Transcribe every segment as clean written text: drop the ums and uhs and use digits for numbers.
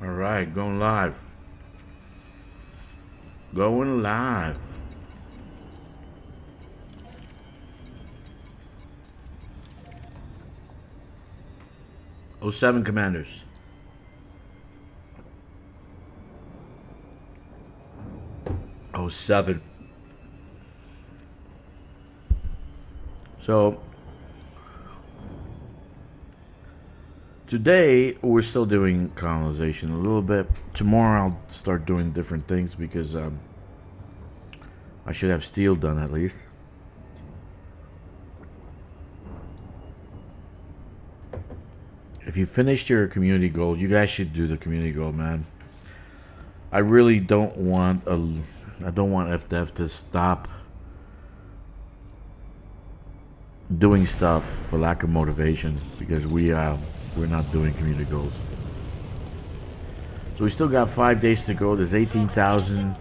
All right, going live. Going live. Oh, 07 Commanders. Oh, 07. So today we're still doing colonization a little bit. Tomorrow I'll start doing different things because I should have steel done at least. If you finished your community goal, you guys should do the community goal, man. I really don't want I don't want FDF to stop doing stuff for lack of motivation because we're not doing community goals. So we still got 5 days to go. There's 18,000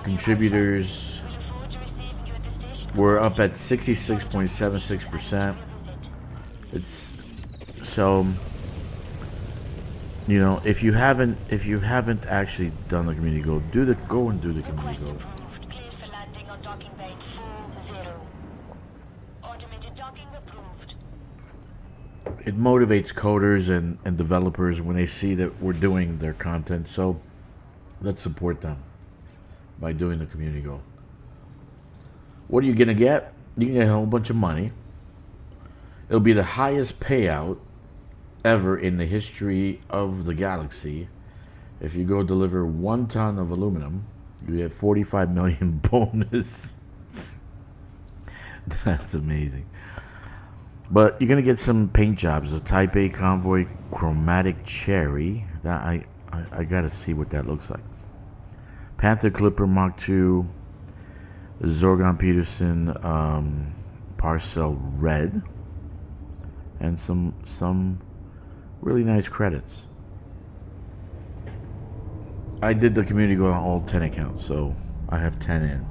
contributors. We're up at 66.76%. It's so, you know, if you haven't actually done the community goal, go and do the community goal. It motivates coders and developers when they see that we're doing their content. So let's support them by doing the community goal. What are you gonna get? You can get a whole bunch of money. It'll be the highest payout ever in the history of the galaxy. If you go deliver 1 ton of aluminum, you get 45 million bonus. That's amazing. But you're gonna get some paint jobs. A Type A Convoy Chromatic Cherry. That I gotta see what that looks like. Panther Clipper Mark II. Zorgon Peterson Parcel Red. And some really nice credits. I did the community goal on all 10 accounts, so I have 10 in.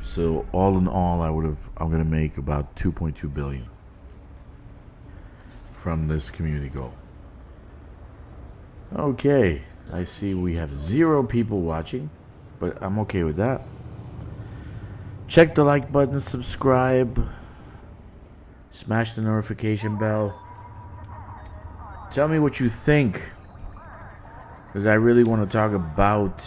So all in all, I'm gonna make about 2.2 billion from this community goal. Okay, I see we have 0 people watching, but I'm okay with that. Check the like button, subscribe, smash the notification bell. Tell me what you think, because I really want to talk about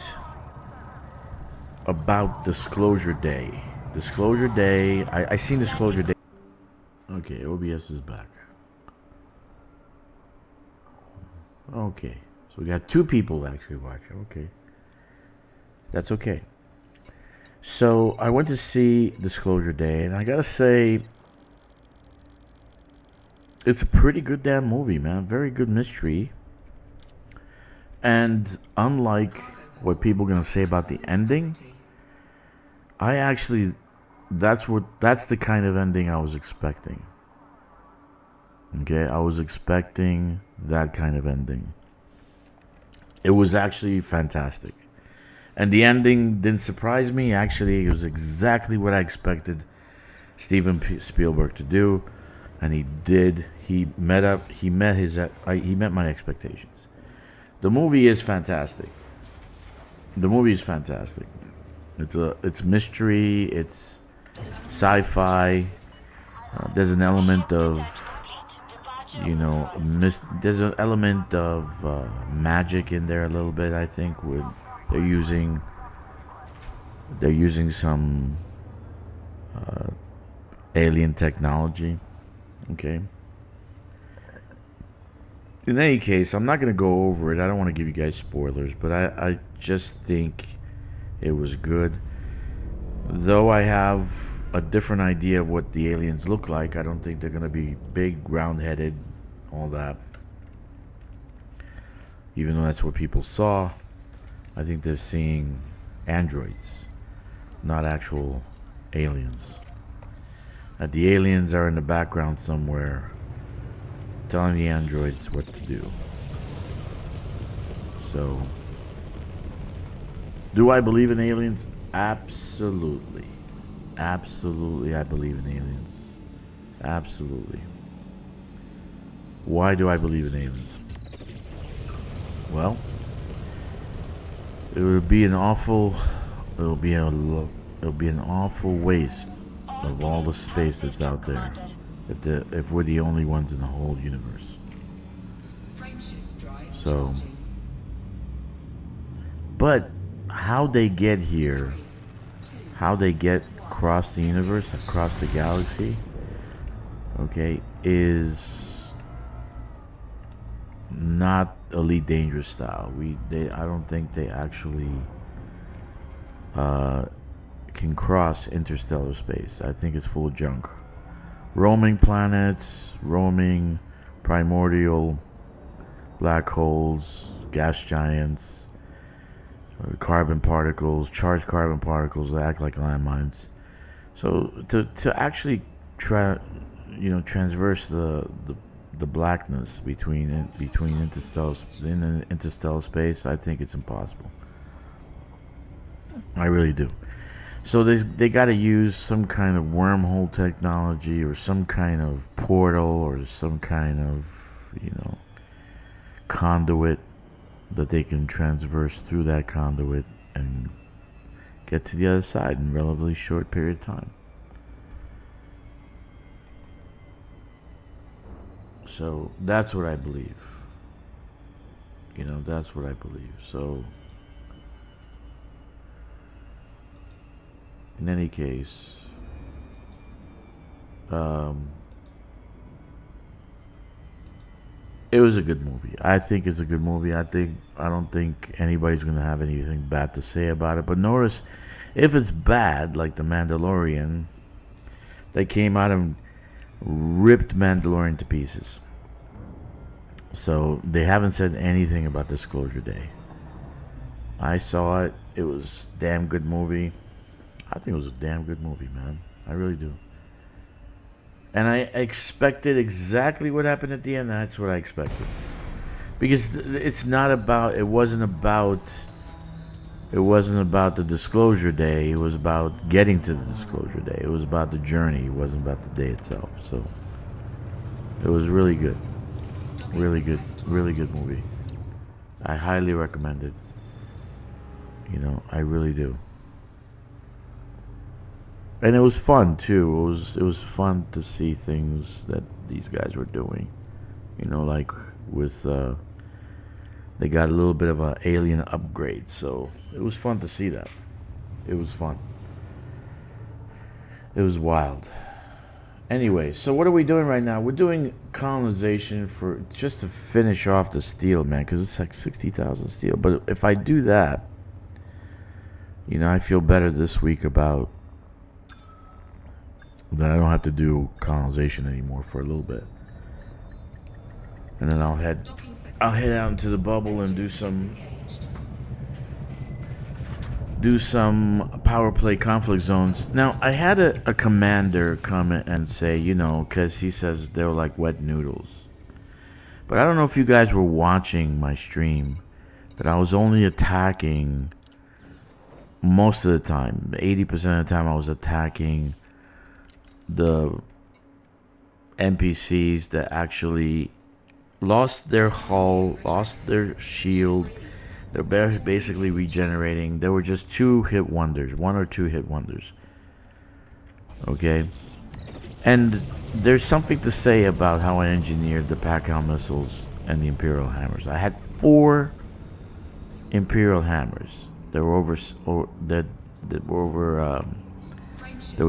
Disclosure Day. Disclosure Day. I seen Disclosure Day. Okay, OBS is back. Okay, so we got 2 people actually watching. Okay, that's okay. So I went to see Disclosure Day, and I gotta say, it's a pretty good damn movie, man. Very good mystery. And unlike what people are gonna say about the ending, I actually, that's the kind of ending I was expecting. Okay, I was expecting that kind of ending. It was actually fantastic. And the ending didn't surprise me. Actually, it was exactly what I expected Steven Spielberg to do, and he did. He met my expectations. The movie is fantastic. It's mystery. It's sci-fi. There's an element of, you know, there's an element of magic in there a little bit. I think they're using some alien technology. Okay. In any case, I'm not going to go over it. I don't want to give you guys spoilers, but I just think it was good. Though I have a different idea of what the aliens look like, I don't think they're going to be big, round-headed, all that. Even though that's what people saw, I think they're seeing androids, not actual aliens. The aliens are in the background somewhere, telling the androids what to do. So, do I believe in aliens? Absolutely. Absolutely, I believe in aliens. Absolutely. Why do I believe in aliens? well, it would be an awful, it'll be an awful waste of all the space that's out there if we're the only ones in the whole universe. So, but how they get here, how they get across the universe, across the galaxy, okay, is not Elite Dangerous style. I don't think they actually can cross interstellar space. I think it's full of junk. Roaming planets, roaming primordial black holes, gas giants, carbon particles, charged carbon particles that act like landmines. So to actually transverse the blackness between interstellar space, I think it's impossible. I really do. So they got to use some kind of wormhole technology or some kind of portal or some kind of conduit that they can transverse through that conduit and get to the other side in a relatively short period of time. So that's what I believe. That's what I believe. So in any case, it was a good movie. I think it's a good movie. I don't think anybody's gonna have anything bad to say about it. But notice, if it's bad, like The Mandalorian, they came out and ripped Mandalorian to pieces. So they haven't said anything about Disclosure Day. I saw it. It was a damn good movie. I think it was a damn good movie, man. I really do. And I expected exactly what happened at the end. That's what I expected. Because it wasn't about the Disclosure Day. It was about getting to the Disclosure Day. It was about the journey. It wasn't about the day itself. So it was really good. Really good movie. I highly recommend it. I really do. And it was fun too. It was fun to see things that these guys were doing. Like with they got a little bit of an alien upgrade, so it was fun to see that. It was fun. It was wild. Anyway, so what are we doing right now? We're doing colonization just to finish off the steel, man, because it's like 60,000 steel. But if I do that, I feel better this week about that I don't have to do colonization anymore for a little bit. And then I'll head out into the bubble and do some power play conflict zones. Now, I had a commander come and say, because he says they're like wet noodles. But I don't know if you guys were watching my stream, but I was only attacking most of the time. 80% of the time I was attacking the NPCs that actually lost their hull, lost their shield. They're basically regenerating. There were just one or two hit wonders. Okay? And there's something to say about how I engineered the Pac-Al missiles and the Imperial hammers. I had 4 Imperial hammers. They were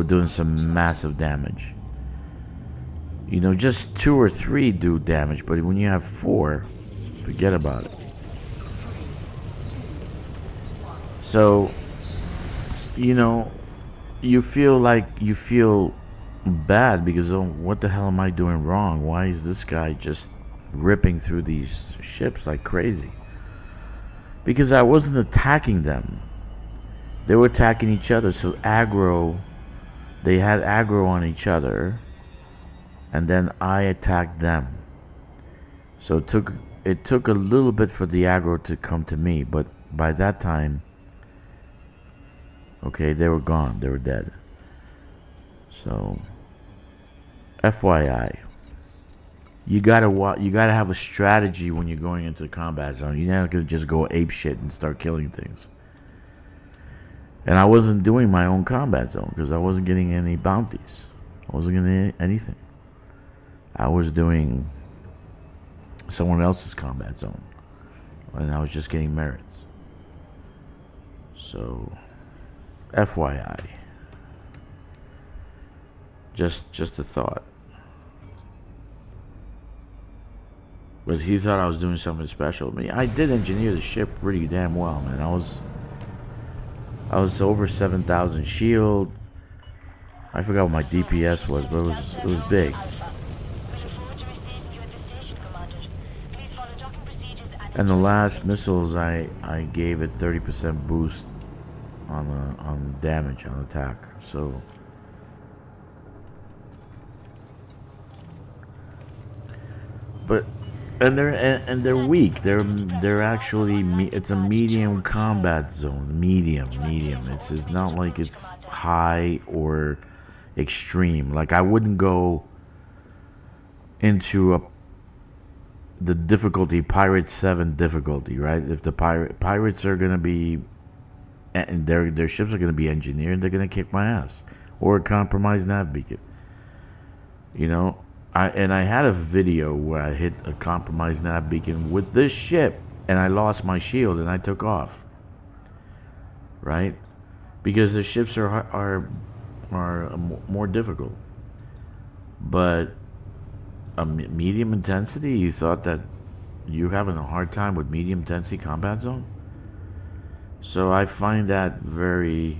doing some massive damage. Just 2 or 3 do damage, but when you have 4, forget about it. So, you feel bad because, what the hell am I doing wrong? Why is this guy just ripping through these ships like crazy? Because I wasn't attacking them. They were attacking each other, so they had aggro on each other, and then I attacked them. So it took a little bit for the aggro to come to me, but by that time, okay, they were gone. They were dead. So, FYI. you gotta have a strategy when you're going into the combat zone. You're not gonna just go ape shit and start killing things. And I wasn't doing my own combat zone because I wasn't getting any bounties. I wasn't getting anything. I was doing someone else's combat zone, and I was just getting merits. So, FYI, just a thought. But he thought I was doing something special. I mean, I did engineer the ship pretty damn well, man. I was over 7,000 shield. I forgot what my DPS was, but it was big. And the last missiles, I gave it 30% boost on damage on attack. So, but and they're weak. They're actually it's a medium combat zone. Medium. It's not like it's high or extreme. Like I wouldn't go into the difficulty Pirate 7 difficulty, right? If the pirates are gonna be, and their ships are gonna be engineered, they're gonna kick my ass, or a compromised nav beacon. You know, I had a video where I hit a compromised nav beacon with this ship, and I lost my shield and I took off. Right, because the ships are more difficult, but a medium intensity. You thought that you're having a hard time with medium intensity combat zone? So I find that very,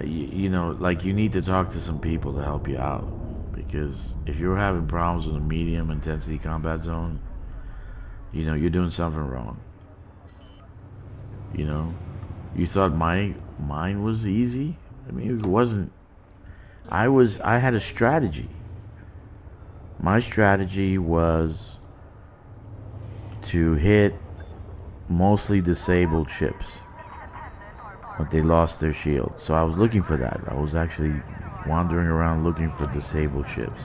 you know, like you need to talk to some people to help you out. Because if you're having problems with a medium intensity combat zone, you know, you're doing something wrong. You know, you thought mine was easy? I mean, it wasn't. I had a strategy. My strategy was to hit mostly disabled ships, but they lost their shield. So I was looking for that. I was actually wandering around looking for disabled ships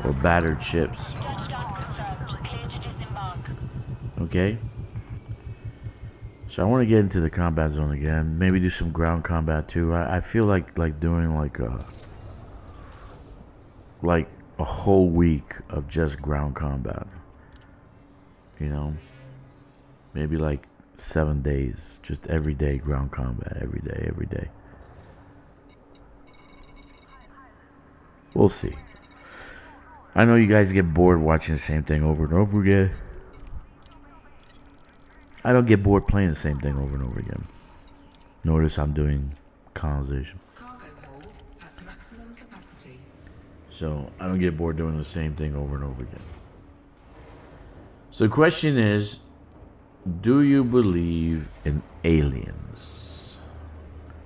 or battered ships. Okay? So I want to get into the combat zone again. Maybe do some ground combat too. I feel like doing like a whole week of just ground combat. You know? Maybe like 7 days. Just every day ground combat. Every day. We'll see. I know you guys get bored watching the same thing over and over again. I don't get bored playing the same thing over and over again. Notice I'm doing colonization. Cargo hold at maximum capacity. So I don't get bored doing the same thing over and over again. So the question is, do you believe in aliens?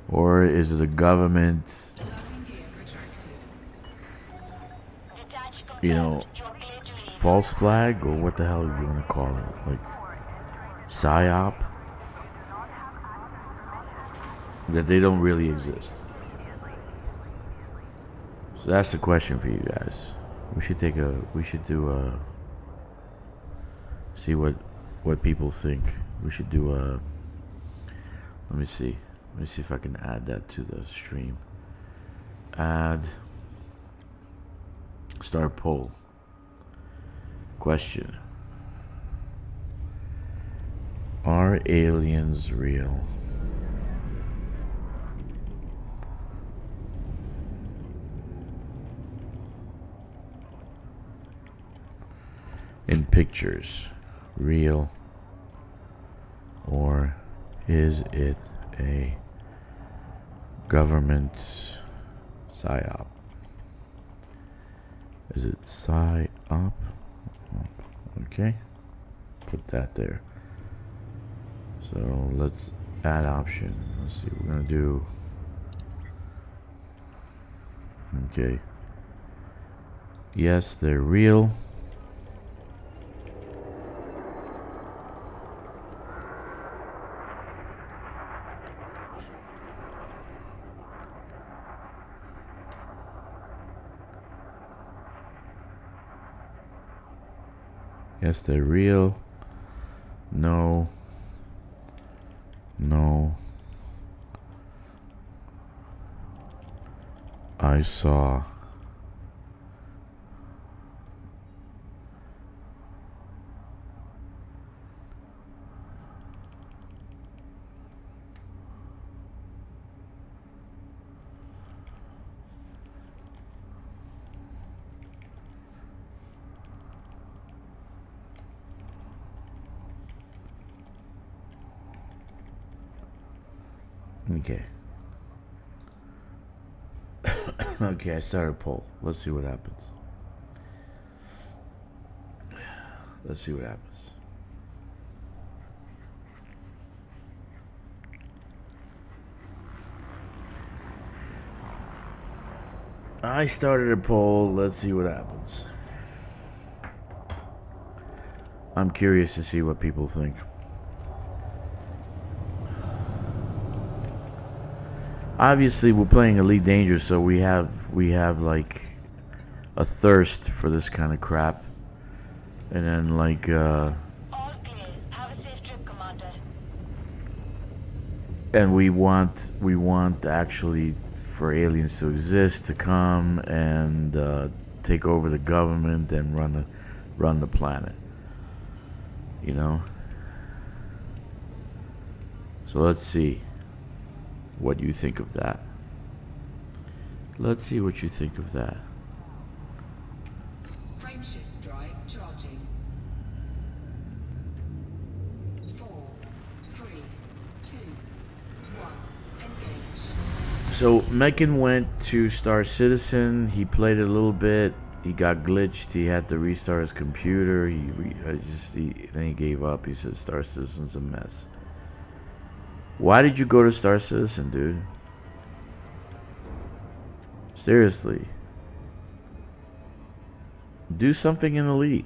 Or is it a government, you know, false flag, or what the hell do you want to call it? Like PSYOP? That they don't really exist. So that's the question for you guys. We should see what people think. We should do let me see if I can add that to the stream. Start poll. Question: are aliens real? In pictures, real, or is it a government PSYOP? Is it PSYOP? Okay, put that there. So let's add option. Let's see, we're gonna do, okay, yes, they're real. Yes, they're real. No. No. I saw. Okay. Okay, I started a poll. Let's see what happens. Let's see what happens. I started a poll. Let's see what happens. I'm curious to see what people think. Obviously, we're playing Elite Dangerous, so we have like a thirst for this kind of crap, and then like All clear. Have a safe trip, Commander. and we want actually for aliens to exist, to come and take over the government and run the planet. You know. So let's see what you think of that. Let's see what you think of that. Frameshift drive charging. 4, 3, 2, 1. Engage. So Mekin went to Star Citizen. He played it a little bit. He got glitched. He had to restart his computer. Then he gave up. He said Star Citizen's a mess. Why did you go to Star Citizen, dude? Seriously. Do something in Elite.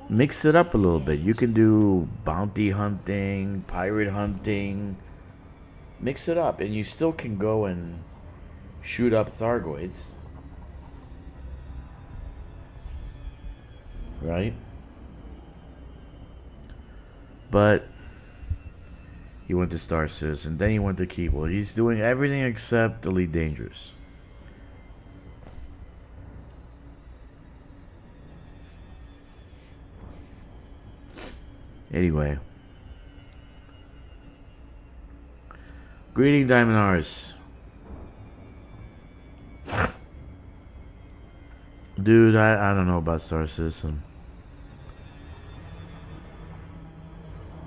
Mix it up a little bit. You can do bounty hunting, pirate hunting. Mix it up, and you still can go and shoot up Thargoids. Right? But he went to Star Citizen, then he went to Keeble. He's doing everything except Elite Dangerous. Anyway. Greeting, Diamond Rs. Dude, I don't know about Star Citizen.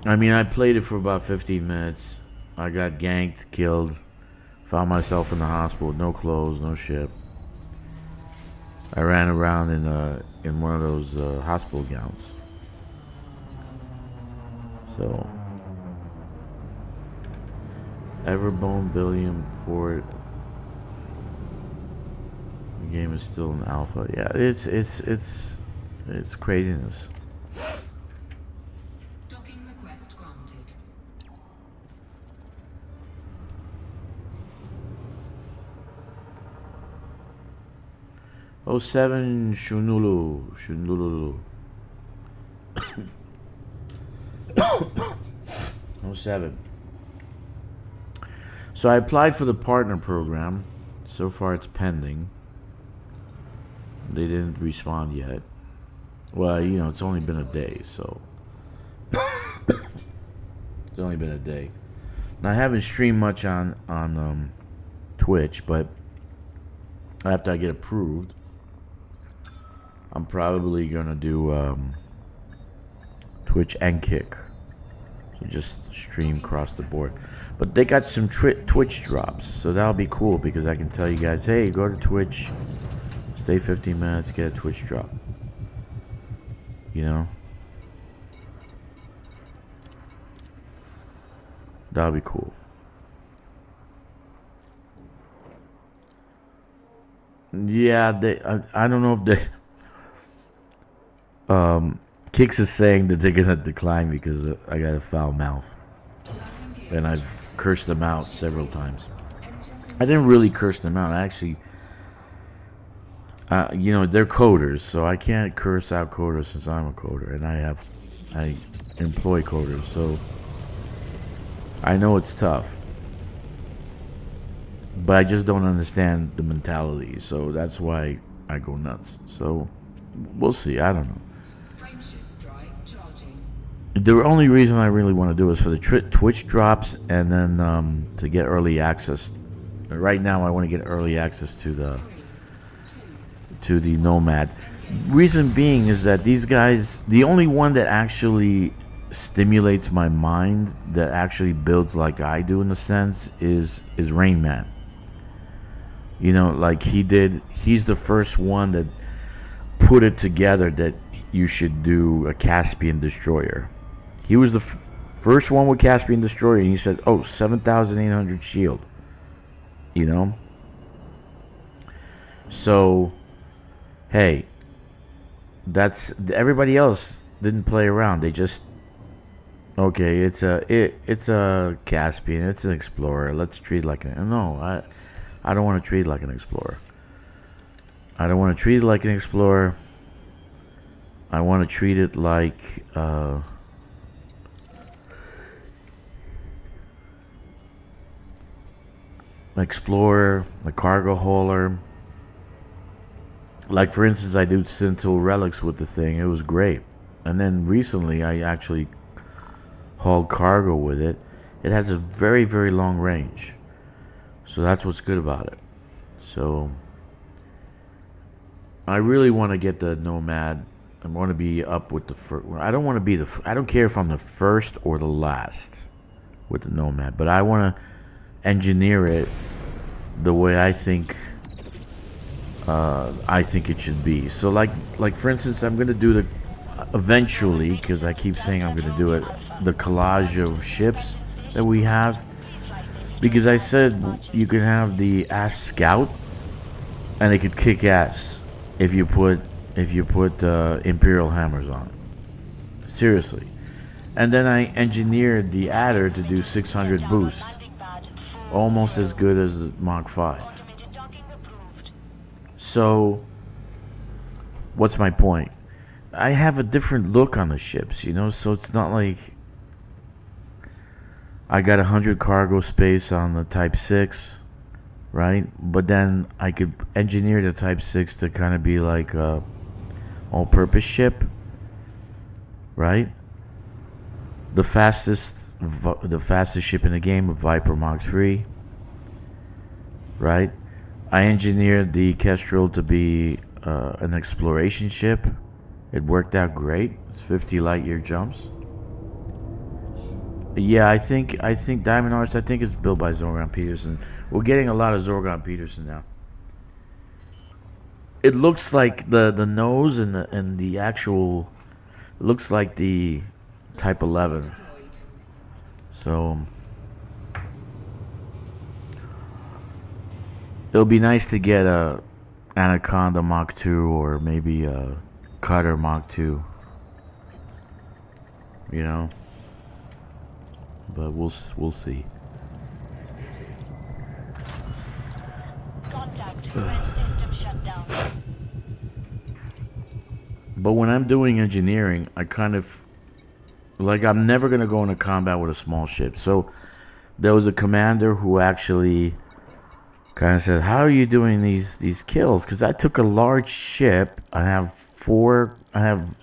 I mean, I played it for about 15 minutes. I got ganked, killed. Found myself in the hospital with no clothes, no shit. I ran around in one of those hospital gowns. So, Everbone Billion port. The game is still in alpha. Yeah, it's craziness. Docking request granted. Oh, 07 Shunulu. 07. So I applied for the partner program. So far it's pending. They didn't respond yet. Well, you know, it's only been a day, so it's only been a day. Now, I haven't streamed much on Twitch, but after I get approved, I'm probably gonna do Twitch and Kick. So just stream across the board. But they got some Twitch drops, so that'll be cool because I can tell you guys, hey, go to Twitch, stay 15 minutes, get a Twitch drop. You know? That'll be cool. Yeah, I don't know if they Kix is saying that they're gonna decline because I got a foul mouth. And I've cursed them out several times. I didn't really curse them out. You know, they're coders, so I can't curse out coders since I'm a coder, and I employ coders, so I know it's tough. But I just don't understand the mentality, so that's why I go nuts. So we'll see. I don't know. Frameshift drive charging. The only reason I really want to do is for the Twitch drops, and then to get early access. Right now, I want to get early access to the Nomad. Reason being is that these guys, the only one that actually stimulates my mind, that actually builds like I do in a sense, is Rain Man. You know, like he's the first one that put it together that you should do a Caspian Destroyer. He was the first one with Caspian Destroyer, and he said, oh, 7,800 shield. You know? So, hey, that's, everybody else didn't play around. They just, okay, it's a Caspian, it's an Explorer. Let's treat it like no, I don't want to treat it like an Explorer. I don't want to treat it like an Explorer. I want to treat it like Explorer, a cargo hauler. Like, for instance, I do Scintille Relics with the thing. It was great. And then recently, I actually hauled cargo with it. It has a very, very long range. So that's what's good about it. So I really want to get the Nomad. I want to be up with the first. I don't want to be I don't care if I'm the first or the last with the Nomad, but I want to engineer it the way I think it should be. So like for instance, I'm gonna do the eventually, because I keep saying I'm gonna do it, the collage of ships that we have, because I said you can have the Ash Scout and it could kick ass if you put Imperial hammers on it. Seriously. And then I engineered the Adder to do 600 boost, almost as good as the Mach 5. So, what's my point? I have a different look on the ships, you know, so it's not like I got 100 cargo space on the Type 6, right? But then I could engineer the Type 6 to kind of be like a all-purpose ship, right? The fastest ship in the game, a Viper Mach 3, right? I engineered the Kestrel to be an exploration ship. It worked out great. It's 50 light year jumps. Yeah, I think Diamond Hearts, I think it's built by Zorgon Peterson. We're getting a lot of Zorgon Peterson now. It looks like the nose and the actual looks like the Type 11. So it'll be nice to get a Anaconda Mach 2 or maybe a Cutter Mach 2. You know? But we'll see. Contact. System shut down. But when I'm doing engineering, I kind of like, I'm never gonna go into combat with a small ship. So there was a commander who actually kind of said, "How are you doing these kills?" Because I took a large ship. I have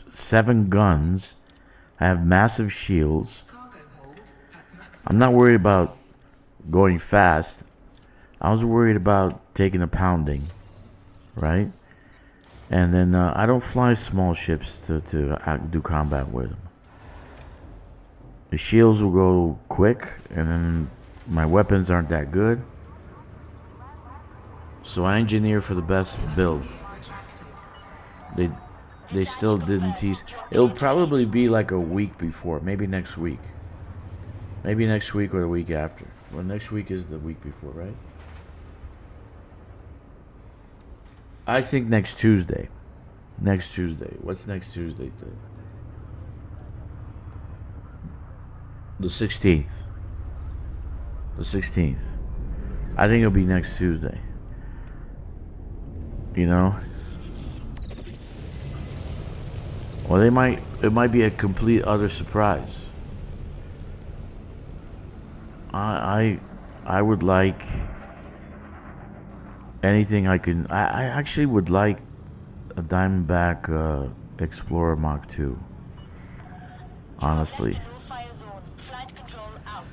7 guns. I have massive shields. I'm not worried about going fast. I was worried about taking a pounding, right? And then I don't fly small ships to do combat with them. The shields will go quick, and then my weapons aren't that good. So I engineer for the best build. They still didn't tease. It'll probably be like a week before, maybe next week. Maybe next week or the week after. Well, next week is the week before, right? I think next Tuesday. Next Tuesday. What's next Tuesday? The 16th. The 16th. I think it'll be next Tuesday. You know? Or it might be a complete other surprise. I would like anything I can. I actually would like a Diamondback Explorer Mach 2. Honestly, Fire zone. Flight control out.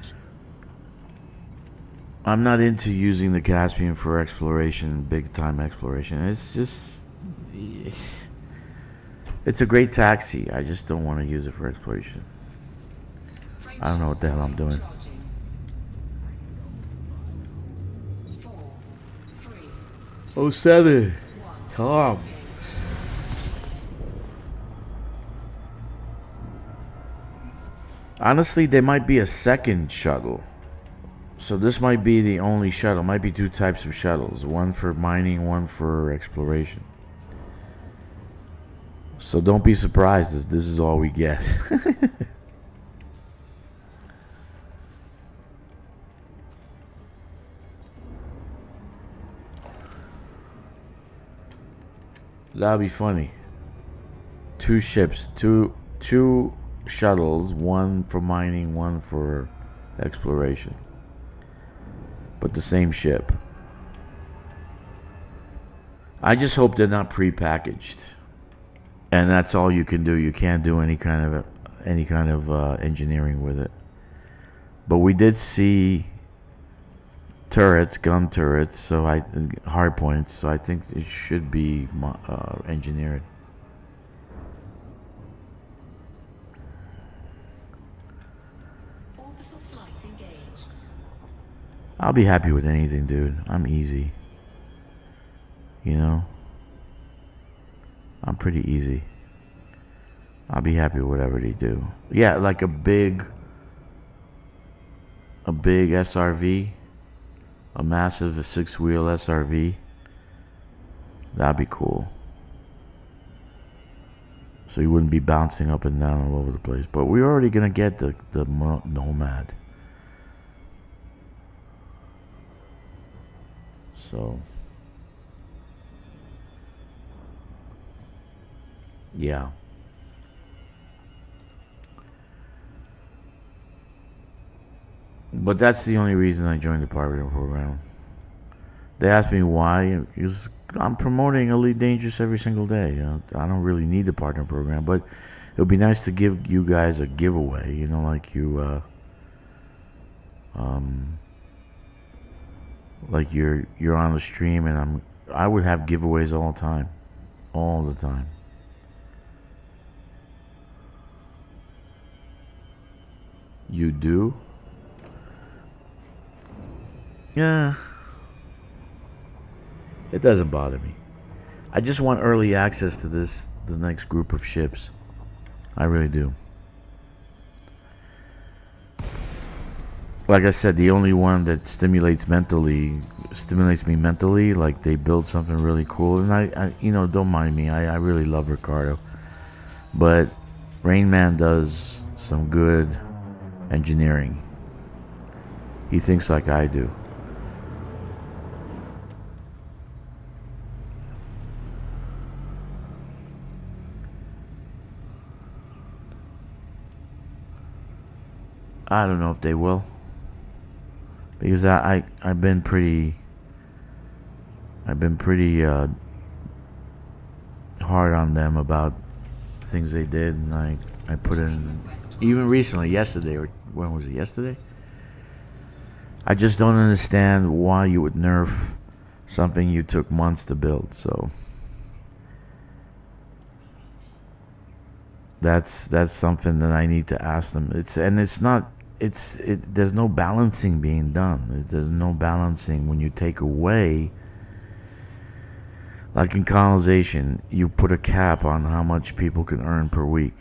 I'm not into using the Caspian for exploration, big time exploration. It's just. It's a great taxi. I just don't want to use it for exploration. I don't know what the hell I'm doing. Charging. 4, 3, Oh, 7. Tom. Honestly, there might be a second shuttle. So this might be the only shuttle. Might be 2 types of shuttles. One for mining, one for exploration. So don't be surprised if this is all we get. That'll be funny. 2 ships, two shuttles, one for mining, one for exploration. But the same ship. I just hope they're not pre-packaged. And that's all you can do. You can't do any kind of engineering with it. But we did see turrets, gun turrets, so hard points. So I think it should be engineered. orbital flight engaged. I'll be happy with anything, dude. I'm easy. You know? I'm pretty easy. I'll be happy with whatever they do. Yeah, like a big SRV, a massive 6-wheel SRV. That'd be cool. So you wouldn't be bouncing up and down all over the place. But we're already gonna get the Nomad. So yeah. But that's the only reason I joined the partner program. They asked me why. Because I'm promoting Elite Dangerous every single day. You know, I don't really need the partner program, but it would be nice to give you guys a giveaway. You know, like like you're on the stream, and I would have giveaways all the time. You do? Yeah. It doesn't bother me. I just want early access to the next group of ships. I really do. Like I said, the only one that stimulates me mentally, like they build something really cool. And I you know, don't mind me. I really love Ricardo. But Rain Man does some good engineering. He thinks like I do. I don't know if they will, because I've been pretty hard on them about things they did, and I put in even recently, yesterday, or when was it? Yesterday. I just don't understand why you would nerf something you took months to build. So that's something that I need to ask them. There's no balancing being done. There's no balancing when you take away. Like in colonization, you put a cap on how much people can earn per week.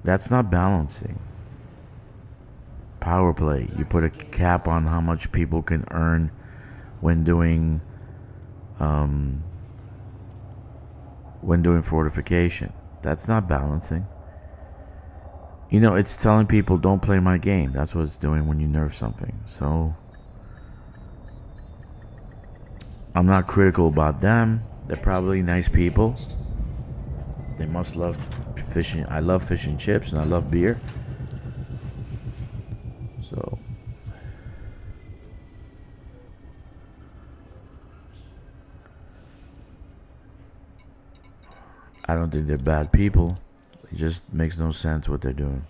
That's not balancing. Power play, you put a cap on how much people can earn when doing fortification. That's not balancing. You know, it's telling people don't play my game. That's what it's doing when you nerf something. So I'm not critical about them. They're probably nice people. They must love fishing. I love fish and chips, and I love beer. So I don't think they're bad people. It just makes no sense what they're doing.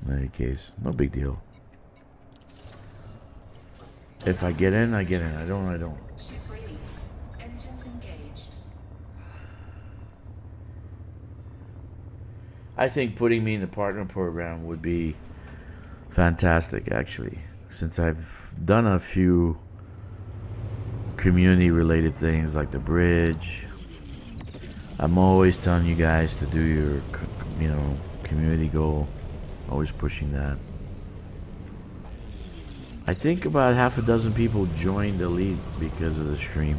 In any case, no big deal. If I get in, I get in. I don't, I don't. Ship released. Engines engaged. I think putting me in the partner program would be fantastic, actually. Since I've done a few community related things like the bridge. I'm always telling you guys to do your, community goal. Always pushing that. I think about half a dozen people joined Elite because of the stream.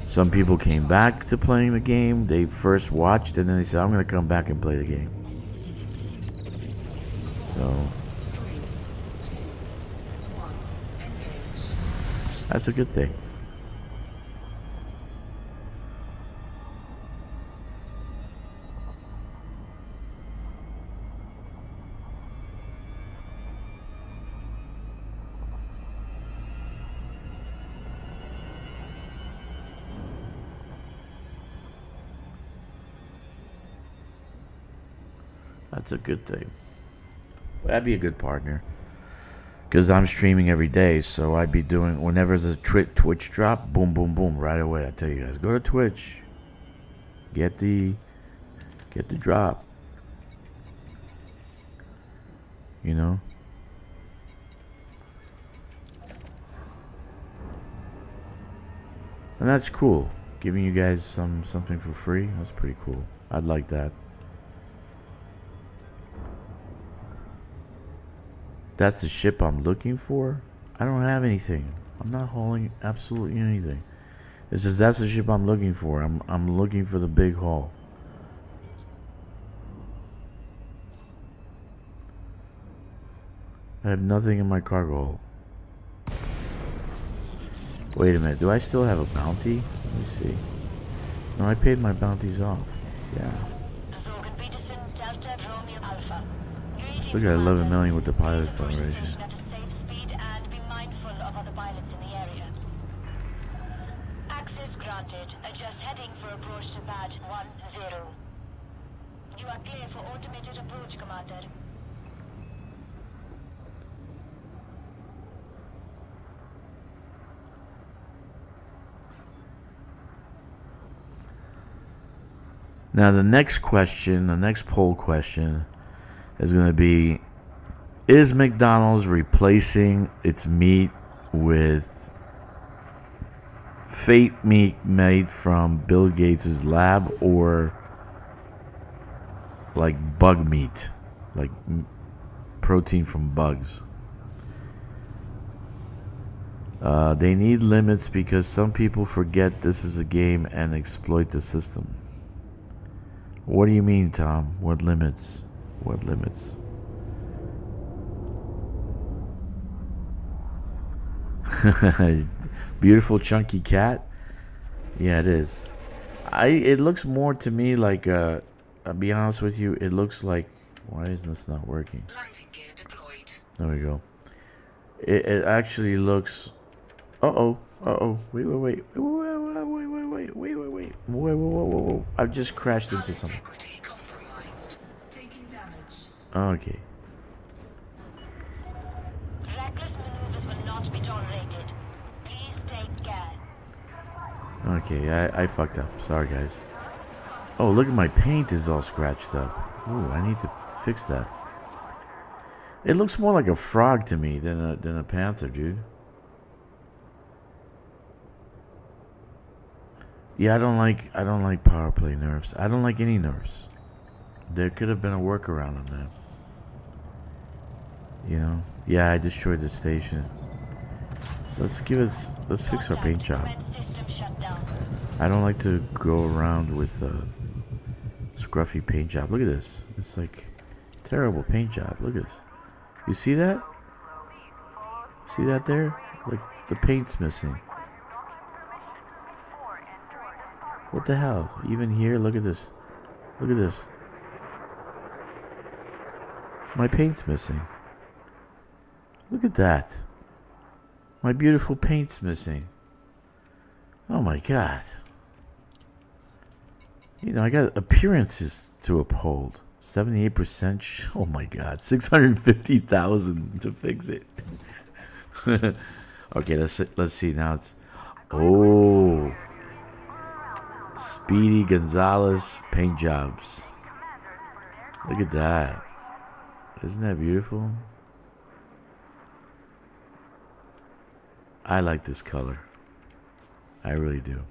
Some people came back to playing the game. They first watched and then they said, I'm going to come back and play the game. So, 3, 2, 1. Engage. that's a good thing. That's a good thing. That'd be a good partner. Because I'm streaming every day, so I'd be doing, whenever the Twitch drop, boom, boom, boom, right away. I tell you guys, go to Twitch. Get the drop. You know? And that's cool. Giving you guys something for free. That's pretty cool. I'd like that. That's the ship I'm looking for? I don't have anything. I'm not hauling absolutely anything. It says that's the ship I'm looking for. I'm looking for the big haul. I have nothing in my cargo hold. Wait a minute. Do I still have a bounty? Let me see. No, I paid my bounties off. Yeah. I still got 11 million with the pilot federation. Access granted. Adjust heading for approach to pad 10. You are clear for automated approach, Commander. Now the next question, the next poll question is going to be, is McDonald's replacing its meat with fake meat made from Bill Gates' lab, or like bug meat, like protein from bugs? They need limits because some people forget this is a game and exploit the system. What do you mean, Tom? What limits? What limits? Beautiful chunky cat. Yeah, it is. It looks more to me like I'll be honest with you, it looks like, why is this not working? Landing gear deployed. There we go. It actually looks, wait. Whoa. I've just crashed into something. Integrity compromised. Taking damage. Okay. Reckless maneuvers will not be tolerated. Please take care. Okay, I fucked up. Sorry, guys. Oh, look at my paint is all scratched up. Ooh, I need to fix that. It looks more like a frog to me than a panther, dude. Yeah, I don't like power play nerfs. I don't like any nerfs. There could have been a workaround on that. You know? Yeah, I destroyed the station. Let's fix our paint job. I don't like to go around with a scruffy paint job. Look at this. It's like terrible paint job. Look at this. You see that? See that there? Like the paint's missing. What the hell? Even here, look at this. Look at this. My paint's missing. Look at that. My beautiful paint's missing. Oh my god. You know, I got appearances to uphold. 78%. Oh my god. 650,000 to fix it. Okay, let's see now. It's oh, Speedy Gonzalez paint jobs. Look at that. Isn't that beautiful? I like this color. I really do.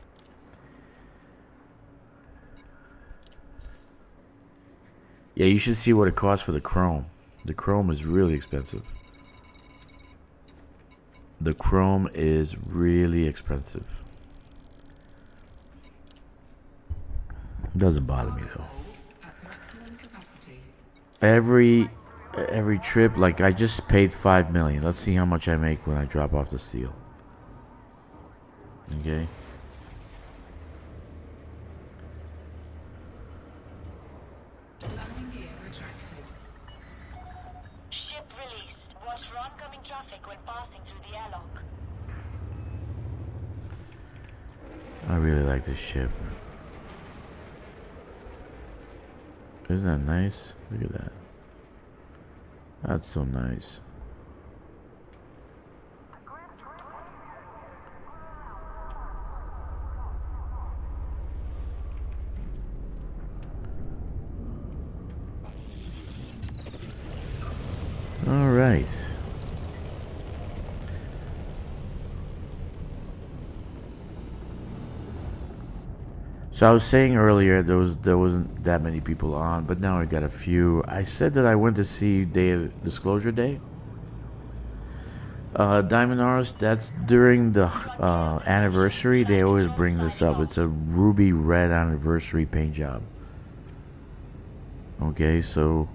Yeah, you should see what it costs for the chrome. The chrome is really expensive. The chrome is really expensive. Doesn't bother me though. At maximum capacity. Every trip, like I just paid 5 million. Let's see how much I make when I drop off the steel. Okay. Landing gear retracted. Ship released. Watch for oncoming traffic when passing through the airlock. I really like this ship. Isn't that nice? Look at that. That's so nice. All right. So I was saying earlier there wasn't that many people on, but now I got a few. I said that I went to see Day of Disclosure Day. Diamond Ars, that's during the anniversary. They always bring this up. It's a ruby red anniversary paint job. Okay, so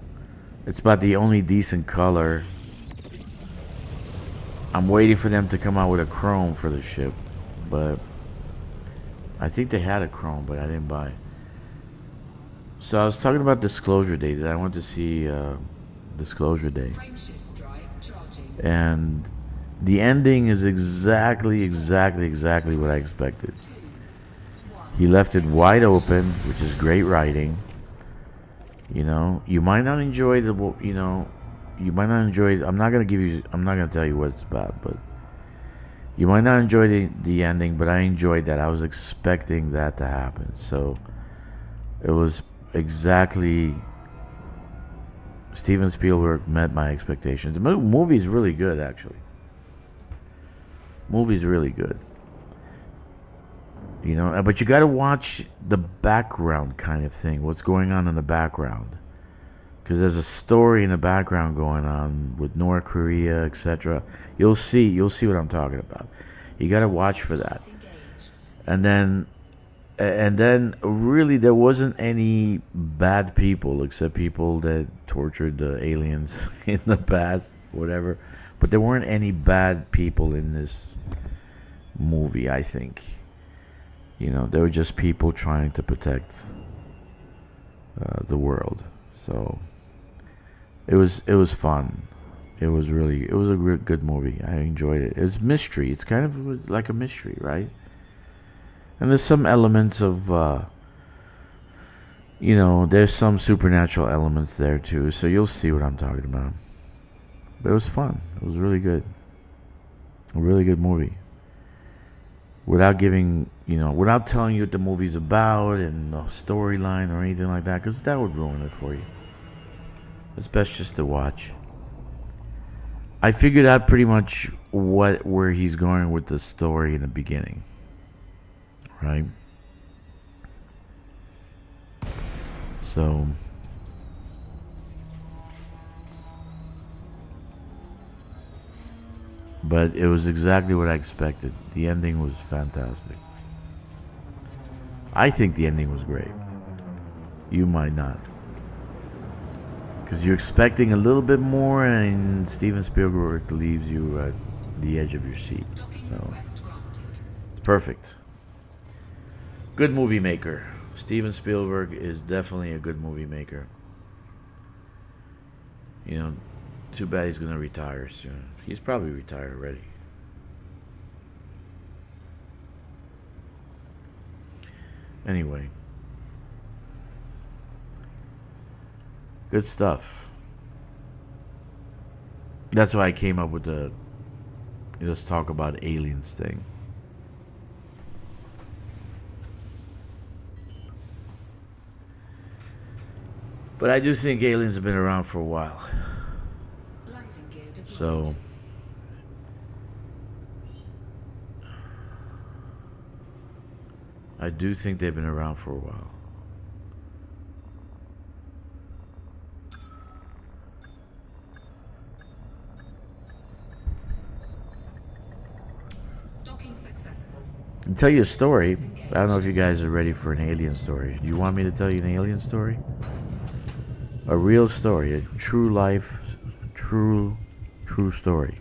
it's about the only decent color. I'm waiting for them to come out with a chrome for the ship, but I think they had a chrome, but I didn't buy it. So I was talking about Disclosure Day. That I went to see Disclosure Day, Frameshift drive charging. and the ending is exactly what I expected. He left it wide open, which is great writing. You know, you might not enjoy the, you know, you might not enjoy. I'm not gonna tell you what it's about, but you might not enjoy the ending. But I enjoyed that. I was expecting that to happen, so it was exactly. Steven Spielberg met my expectations. The movie is really good, actually. Movie's really good. You know, but you got to watch the background kind of thing. What's going on in the background? Because there's a story in the background going on with North Korea, etc. You'll see what I'm talking about. You got to watch for that. And then really there wasn't any bad people except people that tortured the aliens in the past, whatever. But there weren't any bad people in this movie, I think. You know, they were just people trying to protect the world. So it was fun. It was a good movie. I enjoyed it. It's mystery. It's kind of like a mystery, right? And there's some elements of, you know, there's some supernatural elements there too. So you'll see what I'm talking about. But it was fun. It was really good. A really good movie. Without giving, you know, without telling you what the movie's about and the storyline or anything like that, because that would ruin it for you. It's best just to watch. I figured out pretty much where he's going with the story in the beginning. Right? So but it was exactly what I expected. The ending was fantastic. I think the ending was great. You might not. Because you're expecting a little bit more, and Steven Spielberg leaves you at the edge of your seat. So it's perfect. Good movie maker. Steven Spielberg is definitely a good movie maker. You know, too bad he's gonna retire soon. He's probably retired already. Anyway, good stuff. That's why I came up with the let's talk about aliens thing. But I do think aliens have been around for a while. Landing gear deployed. So I do think they've been around for a while. Docking successful. I'll tell you a story. I don't know if you guys are ready for an alien story. Do you want me to tell you an alien story? A real story, a true life, true story.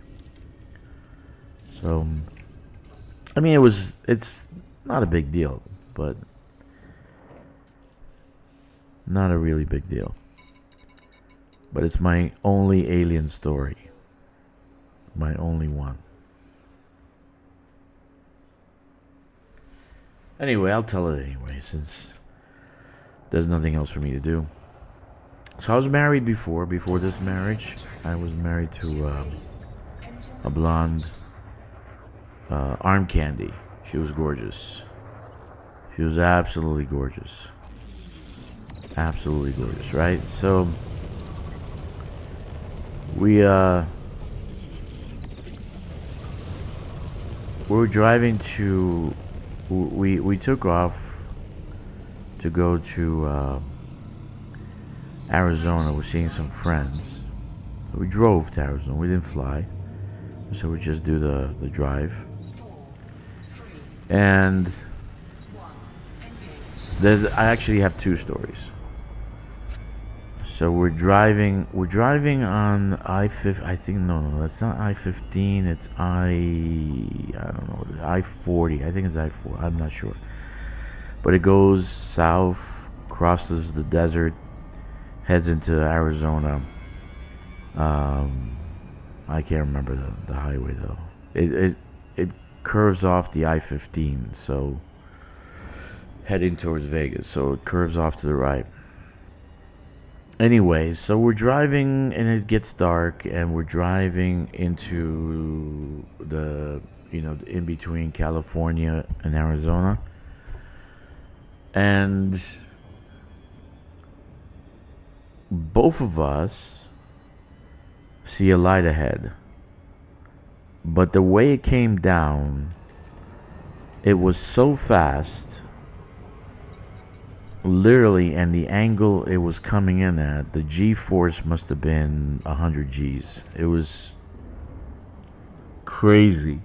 So, I mean, it's not a big deal, but not a really big deal. But it's my only alien story. My only one. Anyway, I'll tell it anyway, since there's nothing else for me to do. So I was married before this marriage. I was married to a blonde arm candy. She was gorgeous. She was absolutely gorgeous. Absolutely gorgeous, right? So we were driving to we took off to go to Arizona. We're seeing some friends. So we drove to Arizona. We didn't fly. So we just do the drive. 4, 3, And 1. Engage. I actually have two stories. So we're driving on I-50. I think no, that's not I-15. It's I don't know, I-40. I think it's I-40. I'm not sure. But it goes south, crosses the desert, heads into Arizona. I can't remember the highway though. It curves off the I-15, so heading towards Vegas. So it curves off to the right. Anyway, so we're driving and it gets dark, and we're driving into the in between California and Arizona, and both of us see a light ahead, but the way it came down, it was so fast, literally, and the angle it was coming in at, the G-force must have been 100 Gs. It was crazy.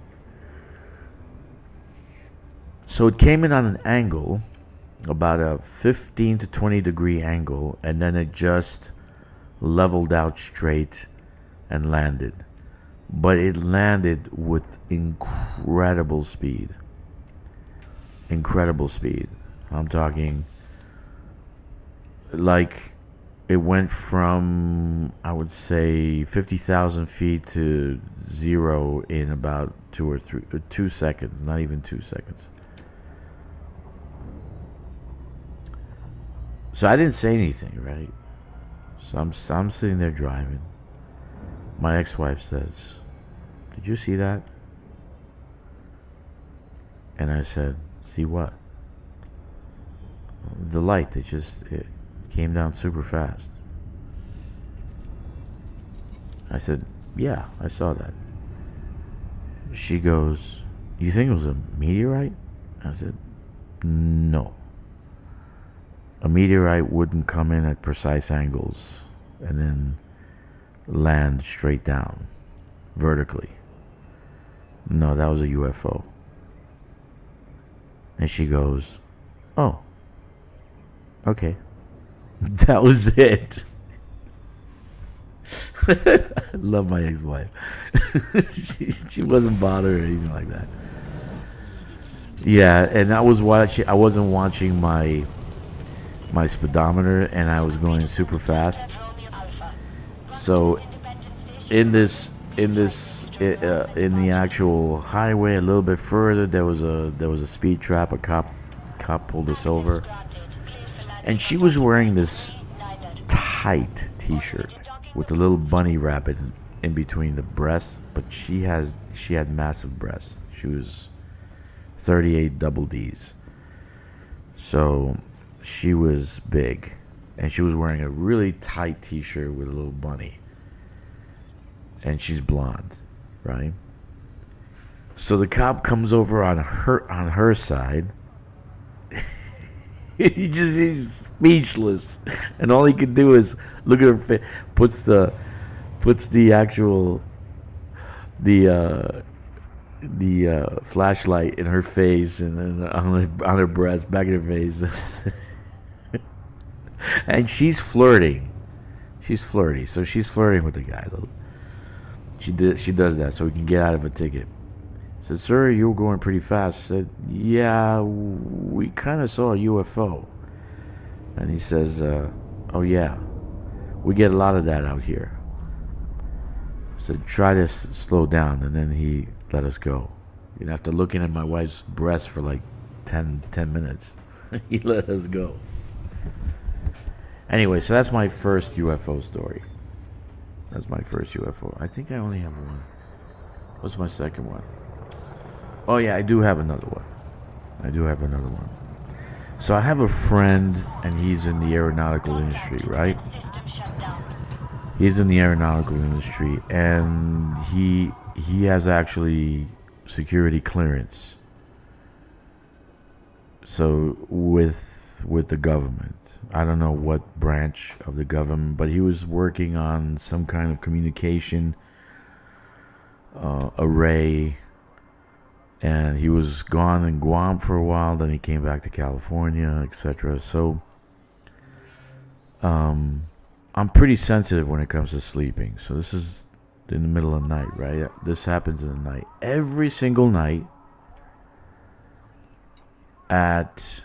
So it came in on an angle, about a 15 to 20 degree angle, and then it just leveled out straight and landed. But it landed with incredible speed. Incredible speed. I'm talking like it went from, I would say, 50,000 feet to zero in about 2 seconds. Not even 2 seconds. So I didn't say anything, right? So I'm sitting there driving. My ex-wife says, "Did you see that?" And I said, "See what?" The light. It came down super fast. I said, "Yeah, I saw that." She goes, "You think it was a meteorite?" I said, "No. A meteorite wouldn't come in at precise angles and then land straight down vertically. No, that was a UFO." And she goes, "Oh, okay." That was it. I love my ex-wife. she wasn't bothered or anything like that. Yeah, and I was watching. I wasn't watching my speedometer, and I was going super fast. Romeo Alpha. So Independent station. in the actual highway a little bit further, there was a speed trap. A cop pulled us over, Granted. Clear for landing. and she was wearing this Niner. tight T-shirt with a little bunny rabbit in between the breasts, but she had massive breasts. She was 38 double D's. So she was big, and she was wearing a really tight T-shirt with a little bunny, and she's blonde, right? So the cop comes over on her side. He's speechless, and all he could do is look at her face. Puts the actual the flashlight in her face, and then on her breast, back in her face. And she's flirting. She's flirty, so she's flirting with the guy. She does that so we can get out of a ticket. I said, "Sir, you were going pretty fast." I said, "Yeah, we kind of saw a UFO." And he says, "Oh yeah, we get a lot of that out here." So try to slow down, and then he let us go. After looking at my wife's breast for like 10 minutes, he let us go. Anyway, so that's my first UFO story. That's my first UFO. I think I only have one. What's my second one? Oh yeah, I do have another one. So I have a friend, and he's in the aeronautical industry, right? System shut down. He's in the aeronautical industry, and he has actually security clearance. So with the government, I don't know what branch of the government, but he was working on some kind of communication array, and he was gone in Guam for a while. Then he came back to California, etc. So I'm pretty sensitive when it comes to sleeping. So this is in the middle of the night, right? This happens in the night. Every single night at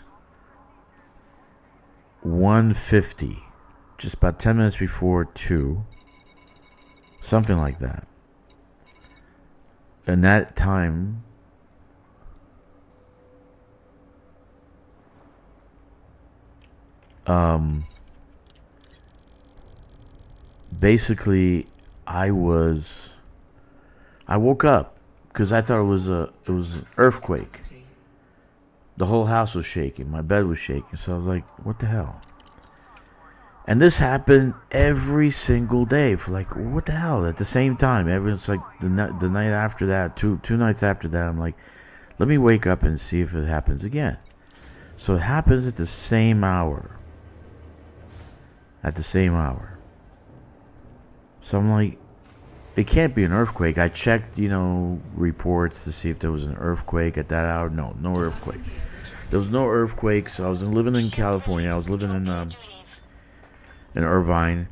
1:50, just about 10 minutes before 2, something like that. And that time, basically I woke up because I thought it was an earthquake. The whole house was shaking. My bed was shaking. So I was like, what the hell? And this happened every single day for like, what the hell? At the same time. It's like the night after that, two nights after that, I'm like, let me wake up and see if it happens again. So it happens at the same hour. So I'm like, it can't be an earthquake. I checked, reports to see if there was an earthquake at that hour. No earthquake. There was no earthquake. So I was living in California. I was living in Irvine,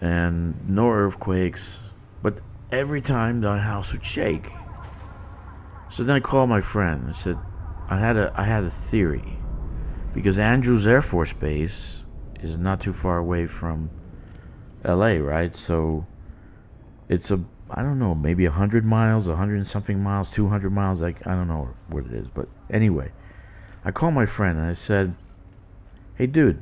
and no earthquakes. But every time the house would shake. So then I called my friend. I said, I had a theory, because Andrews Air Force Base is not too far away from LA, right? So it's I don't know, maybe 100 miles, 100 and something miles, 200 miles, I don't know what it is. But anyway, I called my friend and I said, hey dude,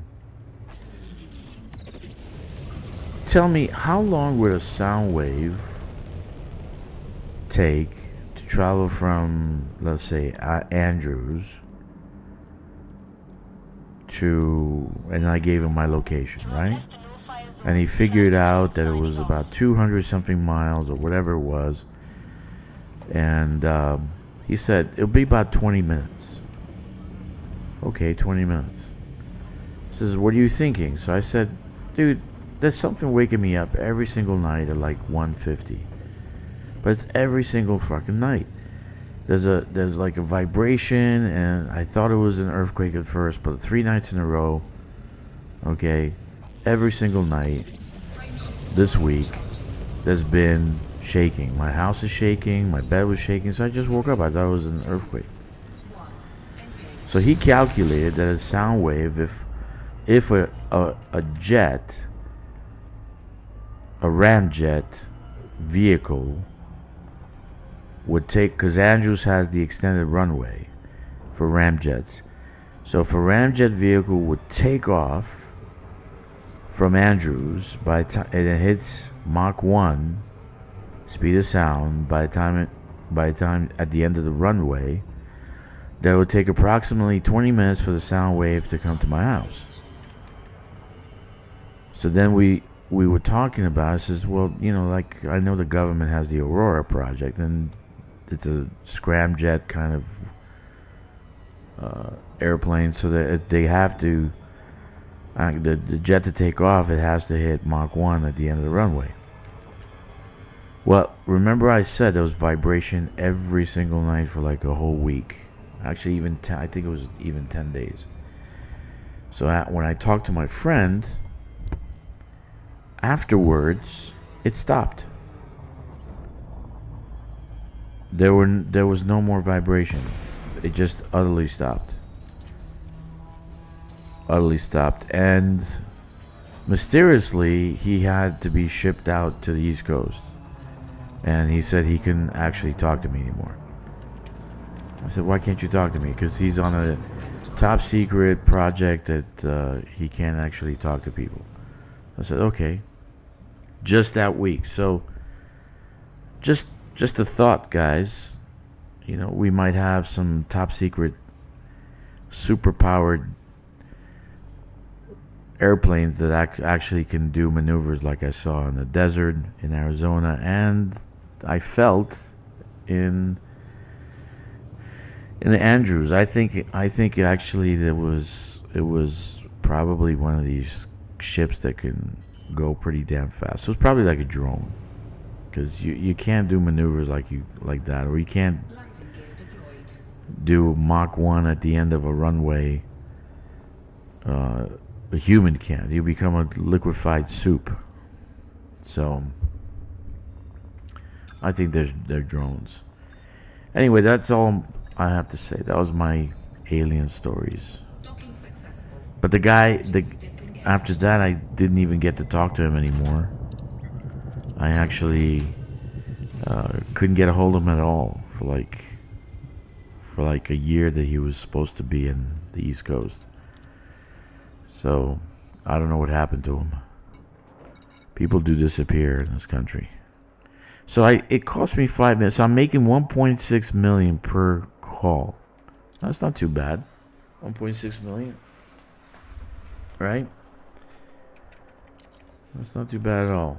tell me, how long would a sound wave take to travel from, let's say, Andrews to, and I gave him my location, right? And he figured out that it was about 200 something miles or whatever it was. And he said, it'll be about 20 minutes. Okay, 20 minutes. He says, what are you thinking? So I said, dude, there's something waking me up every single night at like 1:50. But it's every single fucking night. There's like a vibration, and I thought it was an earthquake at first, but 3 nights in a row, okay, every single night this week, there's been shaking. My house is shaking, my bed was shaking, so I just woke up. I thought it was an earthquake. So he calculated that a sound wave, if a jet, a ramjet vehicle would take, because Andrews has the extended runway for ramjets. So if a ramjet vehicle would take off from Andrews by the time it hits Mach 1 speed of sound, by the time at the end of the runway, that would take approximately 20 minutes for the sound wave to come to my house. So then we were talking about it. Says, well, like, I know the government has the Aurora project, and it's a scramjet kind of airplane, so that they have to the jet to take off, it has to hit Mach 1 at the end of the runway. Well, remember I said there was vibration every single night for like a whole week. Actually, even I think it was even 10 days. So when I talked to my friend, afterwards, it stopped. There was no more vibration. It just utterly stopped. And mysteriously, he had to be shipped out to the East Coast. And he said he couldn't actually talk to me anymore. I said, why can't you talk to me? Because he's on a top secret project that he can't actually talk to people. I said, okay. Just that week. So, just a thought, guys. We might have some top secret, super powered airplanes that actually can do maneuvers like I saw in the desert in Arizona, and I felt in the Andrews. I think actually it was probably one of these ships that can go pretty damn fast. So it's probably like a drone, because you can't do maneuvers like that, or you can't do Mach 1 at the end of a runway. A human can't. You become a liquefied soup. So I think they're drones. Anyway, that's all I have to say. That was my alien stories. But the guy, after that, I didn't even get to talk to him anymore. I actually couldn't get a hold of him at all for like a year that he was supposed to be in the East Coast. So I don't know what happened to him. People do disappear in this country. So it cost me 5 minutes. So I'm making 1.6 million per call. That's not too bad. 1.6 million, right? That's not too bad at all.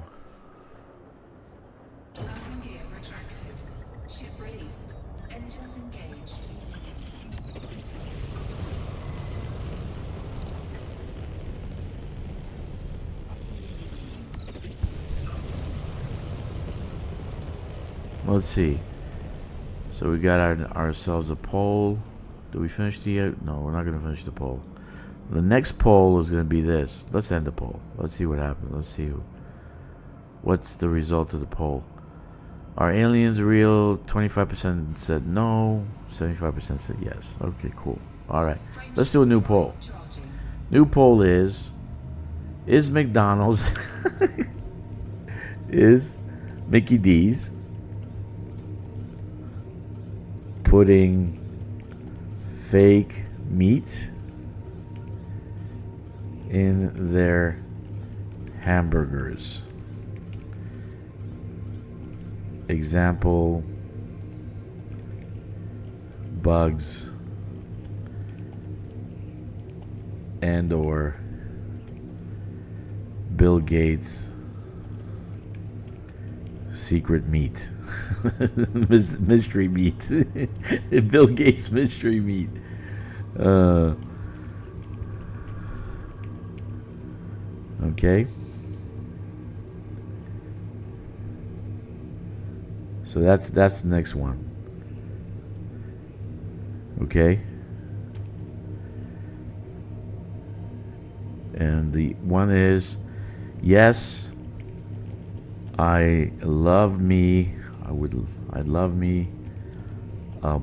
Landing gear retracted. Ship released. Engines engaged. Let's see. So we got ourselves a poll. Do we finish the... No, we're not going to finish the poll. The next poll is going to be this. Let's end the poll. Let's see what happens. Let's see what's the result of the poll. Are aliens real? 25% said no. 75% said yes. Okay, cool. Alright. Let's do a new poll. New poll is McDonald's... is Mickey D's putting fake meat in their hamburgers? Example: bugs and or Bill Gates secret meat. Mystery meat. Bill Gates mystery meat. Okay. So that's the next one. Okay. And the one is, yes, I'd love me a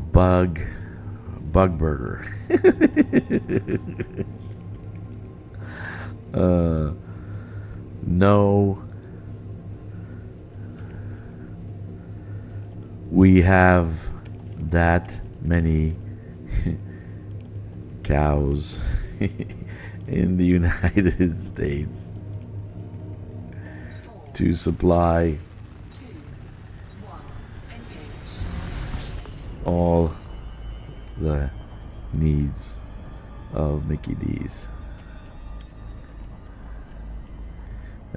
bug burger. No, we have that many cows in the United States to supply 2, 1, engage. all the needs of Mickey D's.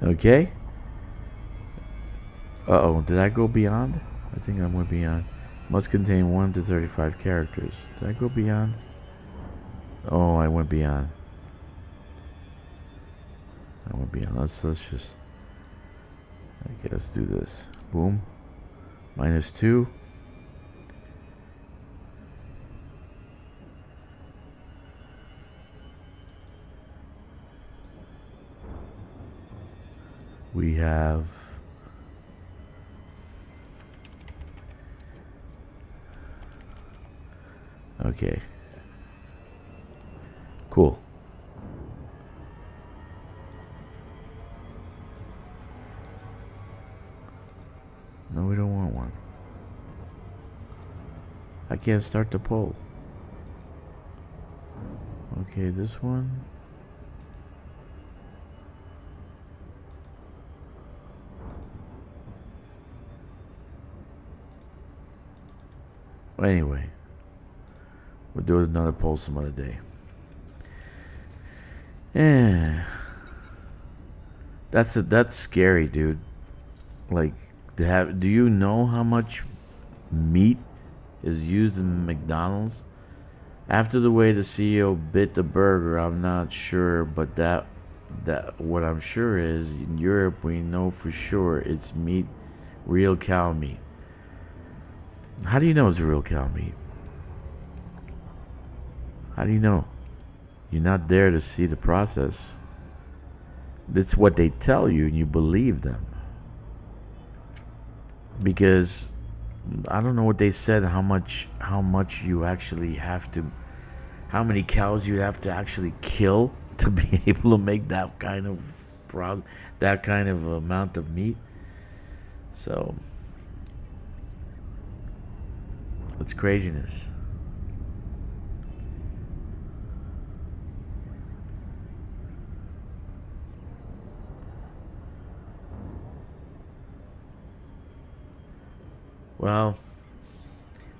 Okay. Uh-oh, did I go beyond? I think I went beyond. Must contain 1 to 35 characters. Did I go beyond? Oh, I went beyond. I went beyond. Let's just... Okay, let's do this. Boom. -2. We have... Okay. Cool. No, we don't want one. I can't start the poll. Okay, this one. Anyway, we'll do another poll some other day. Yeah, that's scary, dude. Like, do you know how much meat is used in McDonald's? After the way the CEO bit the burger, I'm not sure, but that what I'm sure is in Europe we know for sure it's meat, real cow meat. How do you know it's real cow meat? How do you know? You're not there to see the process. It's what they tell you and you believe them. Because I don't know what they said, how much you actually have to, how many cows you have to actually kill to be able to make that kind of that kind of amount of meat. So it's craziness. Well,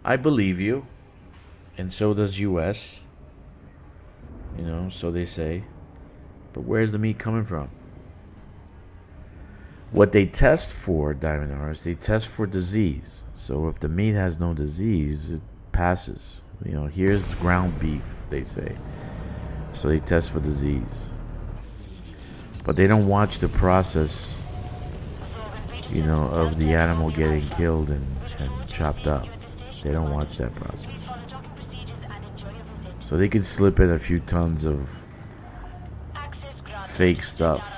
I believe you, and so does US. You know, so they say. But where's the meat coming from? What they test for, Diamond R's, they test for disease. So if the meat has no disease, it passes. You know, here's ground beef, they say. So they test for disease. But they don't watch the process, you know, of the animal getting killed and chopped up. They don't watch that process. So they can slip in a few tons of fake stuff.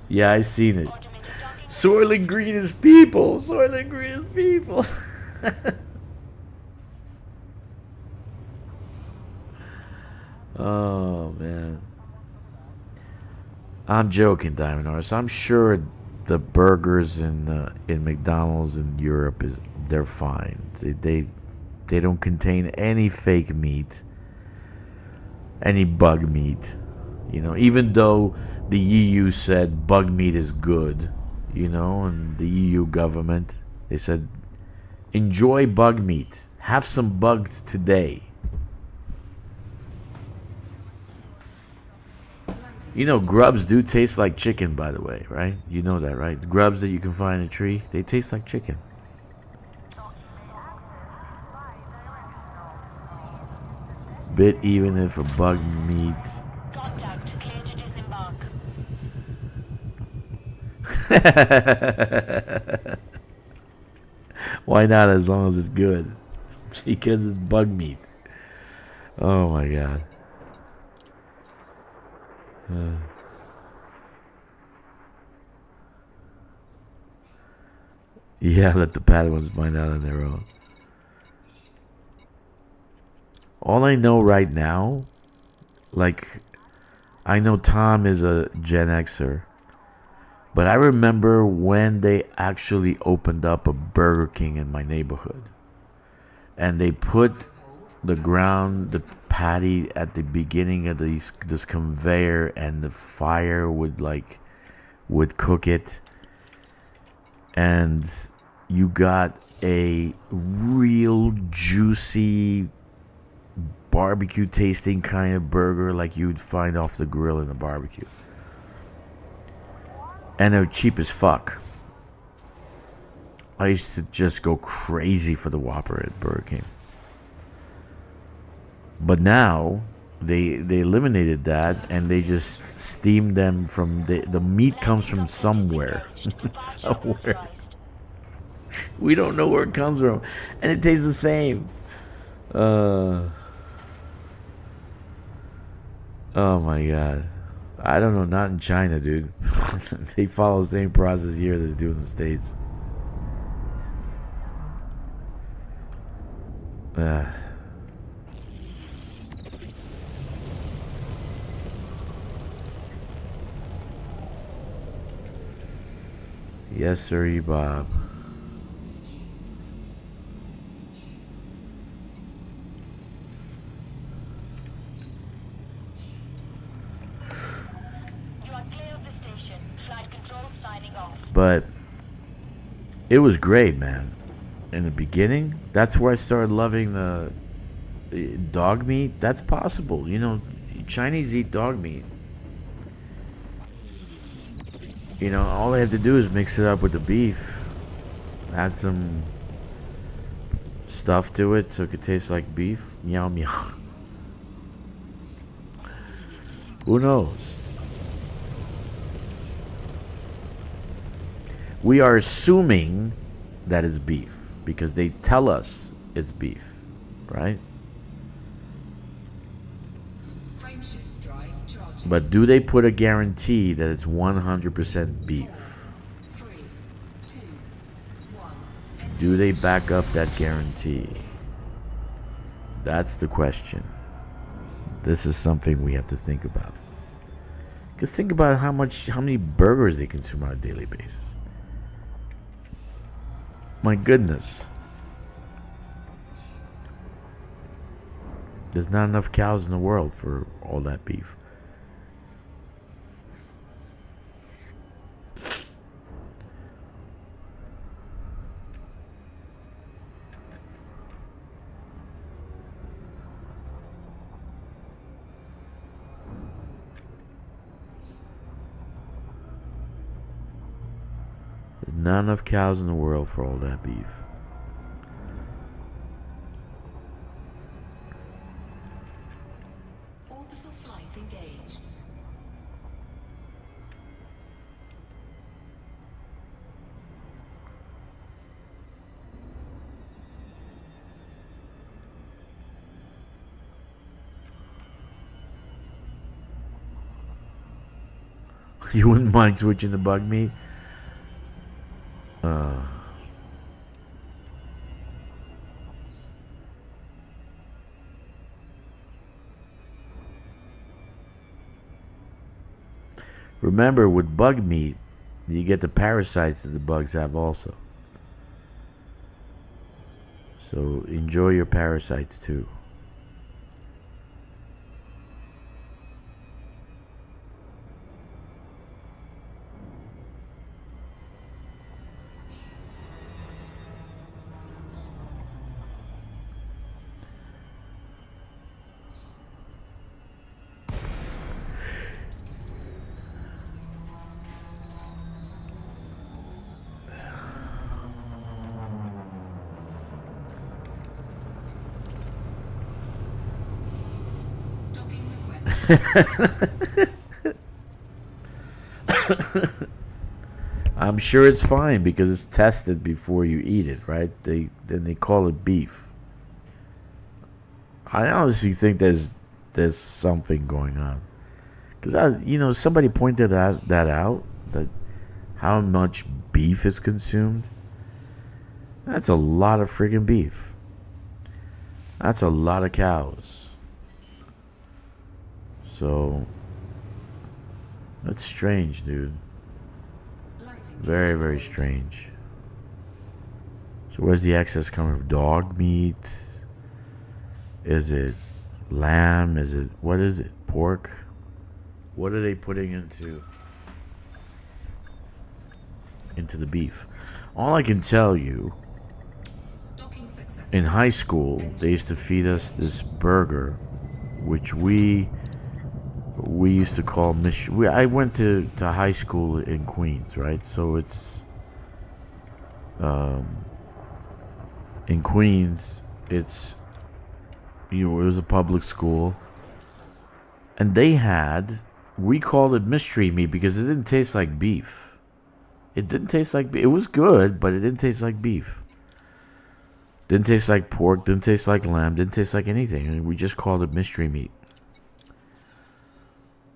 Yeah, I seen it. Soylent Green is people. Soylent Green is people. Oh man. I'm joking, Diamond Artist. I'm sure the burgers in McDonald's in Europe they're fine. They don't contain any fake meat, any bug meat. You know, even though the EU said bug meat is good, you know, and the EU government, they said enjoy bug meat. Have some bugs today. You know, grubs do taste like chicken, by the way, right? You know that, right? The grubs that you can find in a tree, they taste like chicken. Bit even if a bug meat. Contact, clear to disembark. Why not, as long as it's good? Because it's bug meat. Oh my god. Yeah, let the Padawans find out on their own. All I know right now, like, I know Tom is a Gen Xer, but I remember when they actually opened up a Burger King in my neighborhood. And they put the patty at the beginning of this conveyor, and the fire would cook it. And you got a real juicy barbecue tasting kind of burger like you'd find off the grill in a barbecue. And they're cheap as fuck. I used to just go crazy for the Whopper at Burger King. But now they eliminated that, and they just steamed them from the meat comes from somewhere. Somewhere. We don't know where it comes from. And it tastes the same. Oh my god. I don't know, not in China, dude. They follow the same process here that they do in the States. Yes, sir, Bob. You are clear of the station. Flight control signing off. But it was great, man. In the beginning, that's where I started loving the dog meat. That's possible. You know, Chinese eat dog meat. You know, all they have to do is mix it up with the beef. Add some stuff to it so it could taste like beef. Meow meow. Who knows? We are assuming that it's beef because they tell us it's beef, right? Frameshift drive charging. But do they put a guarantee that it's 100% beef? 3, 2, 1. Do they back up that guarantee? That's the question. This is something we have to think about. Because think about how many burgers they consume on a daily basis. My goodness. There's not enough cows in the world for all that beef. There's not enough cows in the world for all that beef. Orbital flight engaged. You wouldn't mind switching to bug meat? Remember, with bug meat, you get the parasites that the bugs have also. So enjoy your parasites too. Docking request. I'm sure it's fine because it's tested before you eat it, right? Then they call it beef. I honestly think there's something going on, because somebody pointed that out that how much beef is consumed. That's a lot of friggin' beef. That's a lot of cows. So that's strange, dude. Very, very strange. So where's the excess coming from? Dog meat? Is it lamb? Is it, what is it? Pork? What are they putting into the beef? All I can tell you, in high school they used to feed us this burger, which we used to call I went to high school in Queens, right? So it's in Queens, it's, you know, it was a public school, and we called it mystery meat because it didn't taste like beef. It didn't taste like beef. It was good, but it didn't taste like beef. Didn't taste like pork, didn't taste like lamb, didn't taste like anything. And we just called it mystery meat.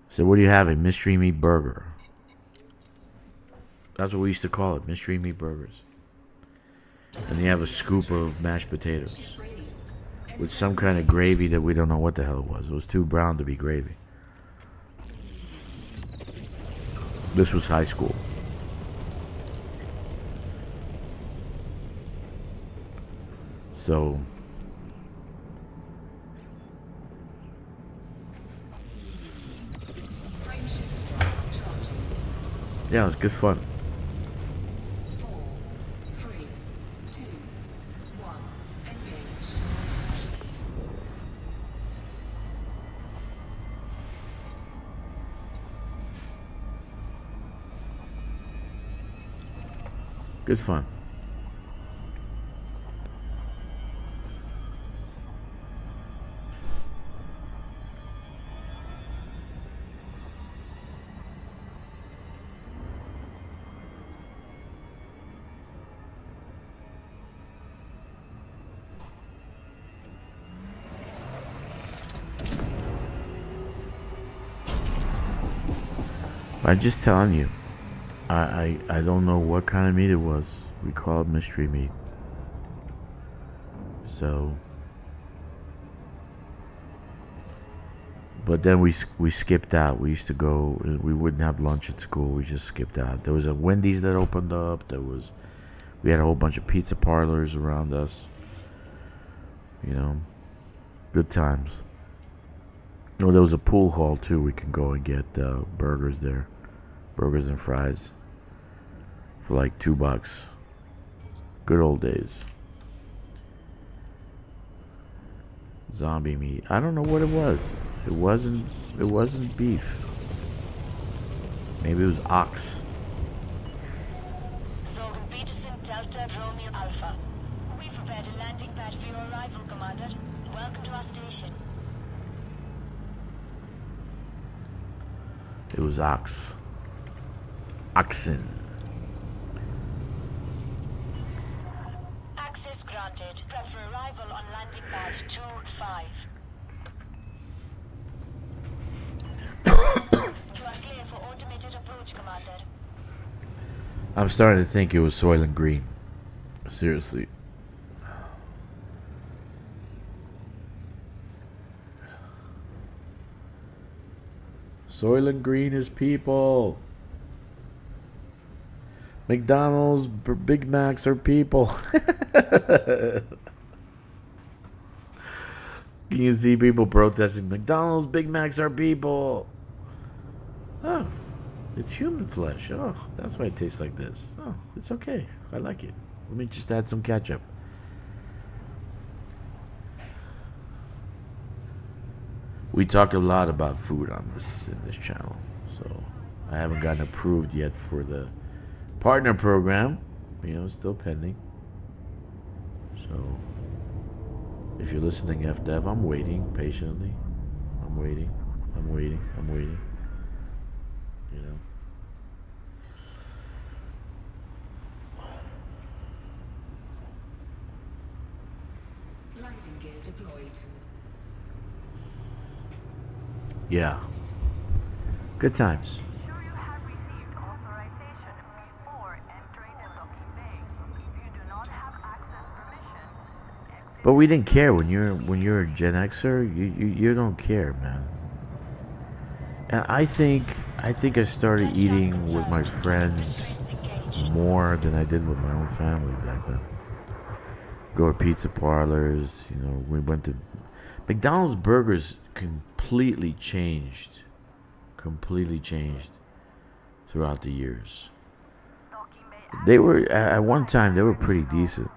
So what do you have? A mystery meat burger. That's what we used to call it, mystery meat burgers. And you have a scoop of mashed potatoes with some kind of gravy that we don't know what the hell it was. It was too brown to be gravy. This was high school. So yeah, it was good fun. 4, 3, 2, 1, engage. Good fun. I'm just telling you, I don't know what kind of meat it was. We call it mystery meat. So, but then we skipped out. We used to go. We wouldn't have lunch at school. We just skipped out. There was a Wendy's that opened up. We had a whole bunch of pizza parlors around us. You know, good times. Oh, there was a pool hall too. We can go and get burgers there. Burgers and fries for like $2. Good old days. Zombie meat. I don't know what it was. It wasn't beef. Maybe it was ox. Logan Peterson, Delta, Romeo Alpha. We prepared a landing pad for your arrival, Commander. Welcome to our station. It was ox. Oxen. Access granted. Prep for arrival on landing pad 2-5. You are clear for automated approach, Commander. I'm starting to think it was Soylent Green. Seriously. Soylent Green is people. McDonald's, Big Macs are people. You can see people protesting, McDonald's, Big Macs are people. Oh, it's human flesh. Oh, that's why it tastes like this. Oh, it's okay. I like it. Let me just add some ketchup. We talk a lot about food in this channel, so I haven't gotten approved yet for the partner program. You know, still pending. So if you're listening, FDev, I'm waiting patiently. I'm waiting. You know. Landing gear deployed. Yeah. Good times. Sure you have received authorization before entering the docking bay. If you do not have access permission, exit But we didn't care when you're a Gen Xer. You don't care, man. And I think I started eating with my friends more than I did with my own family back then. Go to pizza parlors, you know. We went to McDonald's burgers completely changed throughout the years. They were at one time they were pretty decent.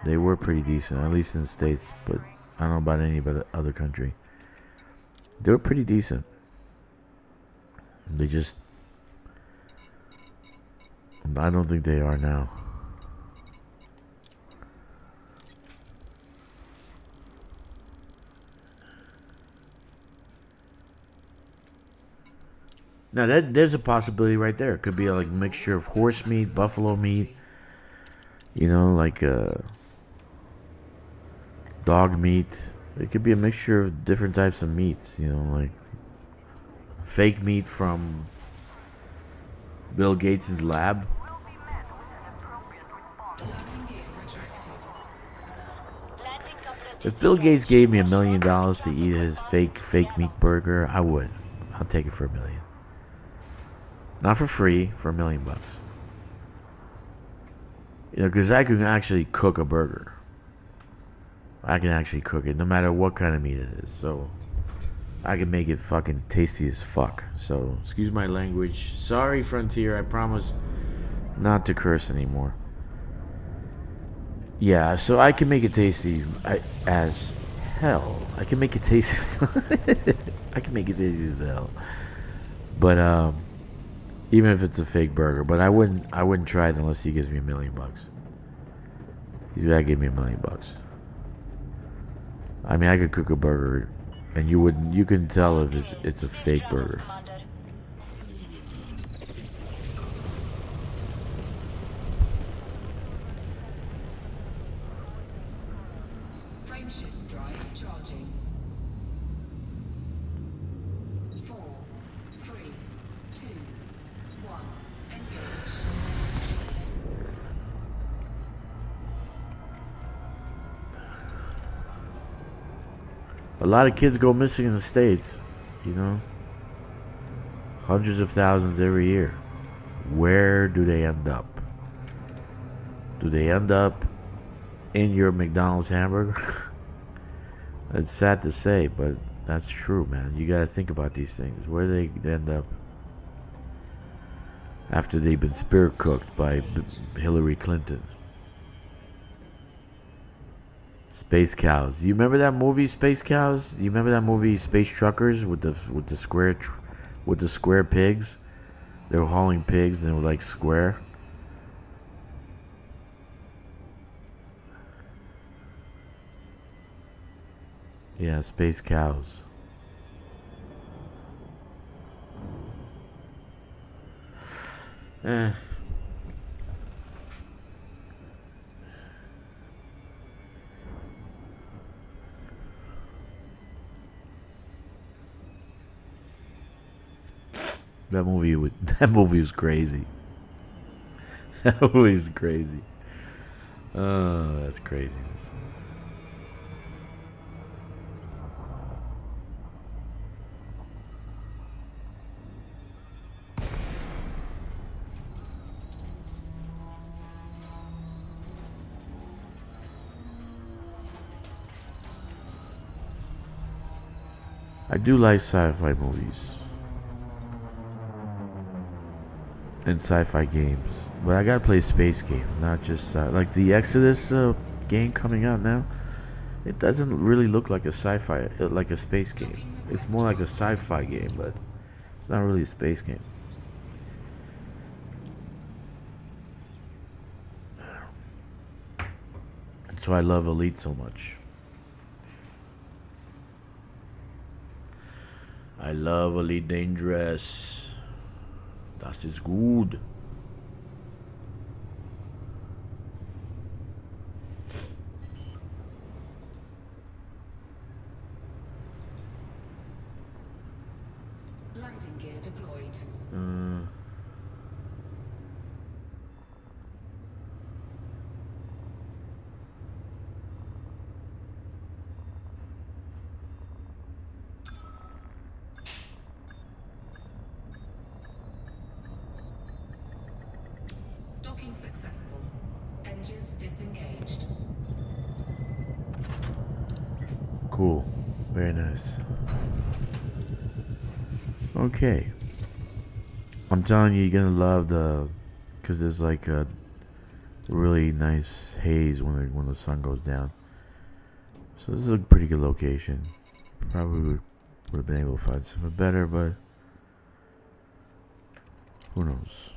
They were pretty decent, at least in the States, but I don't know about any other country. They were pretty decent. They just, I don't think they are now. Now there's a possibility right there. It could be a like mixture of horse meat, buffalo meat, you know, like dog meat. It could be a mixture of different types of meats, you know, like fake meat from Bill Gates' lab. If Bill Gates gave me $1 million to eat his fake meat burger, I would. I'll take it for $1 million. Not for free, for $1 million. You know, because I can actually cook a burger. I can actually cook it, no matter what kind of meat it is. So I can make it fucking tasty as fuck. So excuse my language. Sorry, Frontier. I promise not to curse anymore. Yeah, so I can make it tasty as hell. I can make it tasty. I can make it tasty as hell. But even if it's a fake burger, but I wouldn't try it unless he gives me $1 million. He's gotta give me $1 million. I mean, I could cook a burger, and you can tell if it's a fake burger. Frameshift drive charging. 4, 3, 2, 1. Engage. A lot of kids go missing in the States, you know. Hundreds of thousands every year. Where do they end up? Do they end up in your McDonald's hamburger? It's sad to say, but that's true, man. You gotta think about these things. Where do they end up after they've been spirit cooked by Hillary Clinton? Space Cows. You remember that movie, Space Cows? You remember that movie, Space Truckers, with the square pigs? They were hauling pigs and they were like square. Yeah, Space Cows. Eh. That movie was crazy. That movie was crazy. Oh, that's craziness. I do like sci-fi movies and sci-fi games, but I gotta play space games, not just like the Exodus game coming out now. It doesn't really look like a sci-fi, like a space game. It's more like a sci-fi game, but it's not really a space game. That's why I love Elite so much. I love Elite Dangerous. Das ist gut. Landing gear deployed. Docking successful. Engines disengaged. Cool. Very nice. Okay. I'm telling you, you're gonna love because there's like a really nice haze when the sun goes down. So this is a pretty good location. Probably would have been able to find something better, but who knows?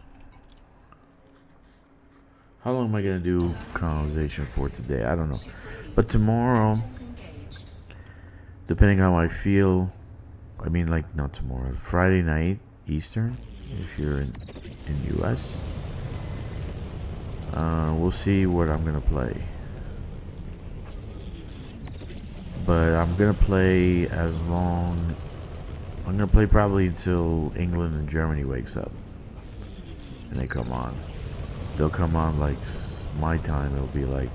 How long am I gonna do colonization for today? I don't know. But tomorrow, depending on how I feel, I mean, like, not tomorrow, Friday night Eastern, if you're in US, we'll see what I'm gonna play. But I'm gonna play I'm gonna play probably until England and Germany wakes up and they come on. They'll come on like my time. It'll be like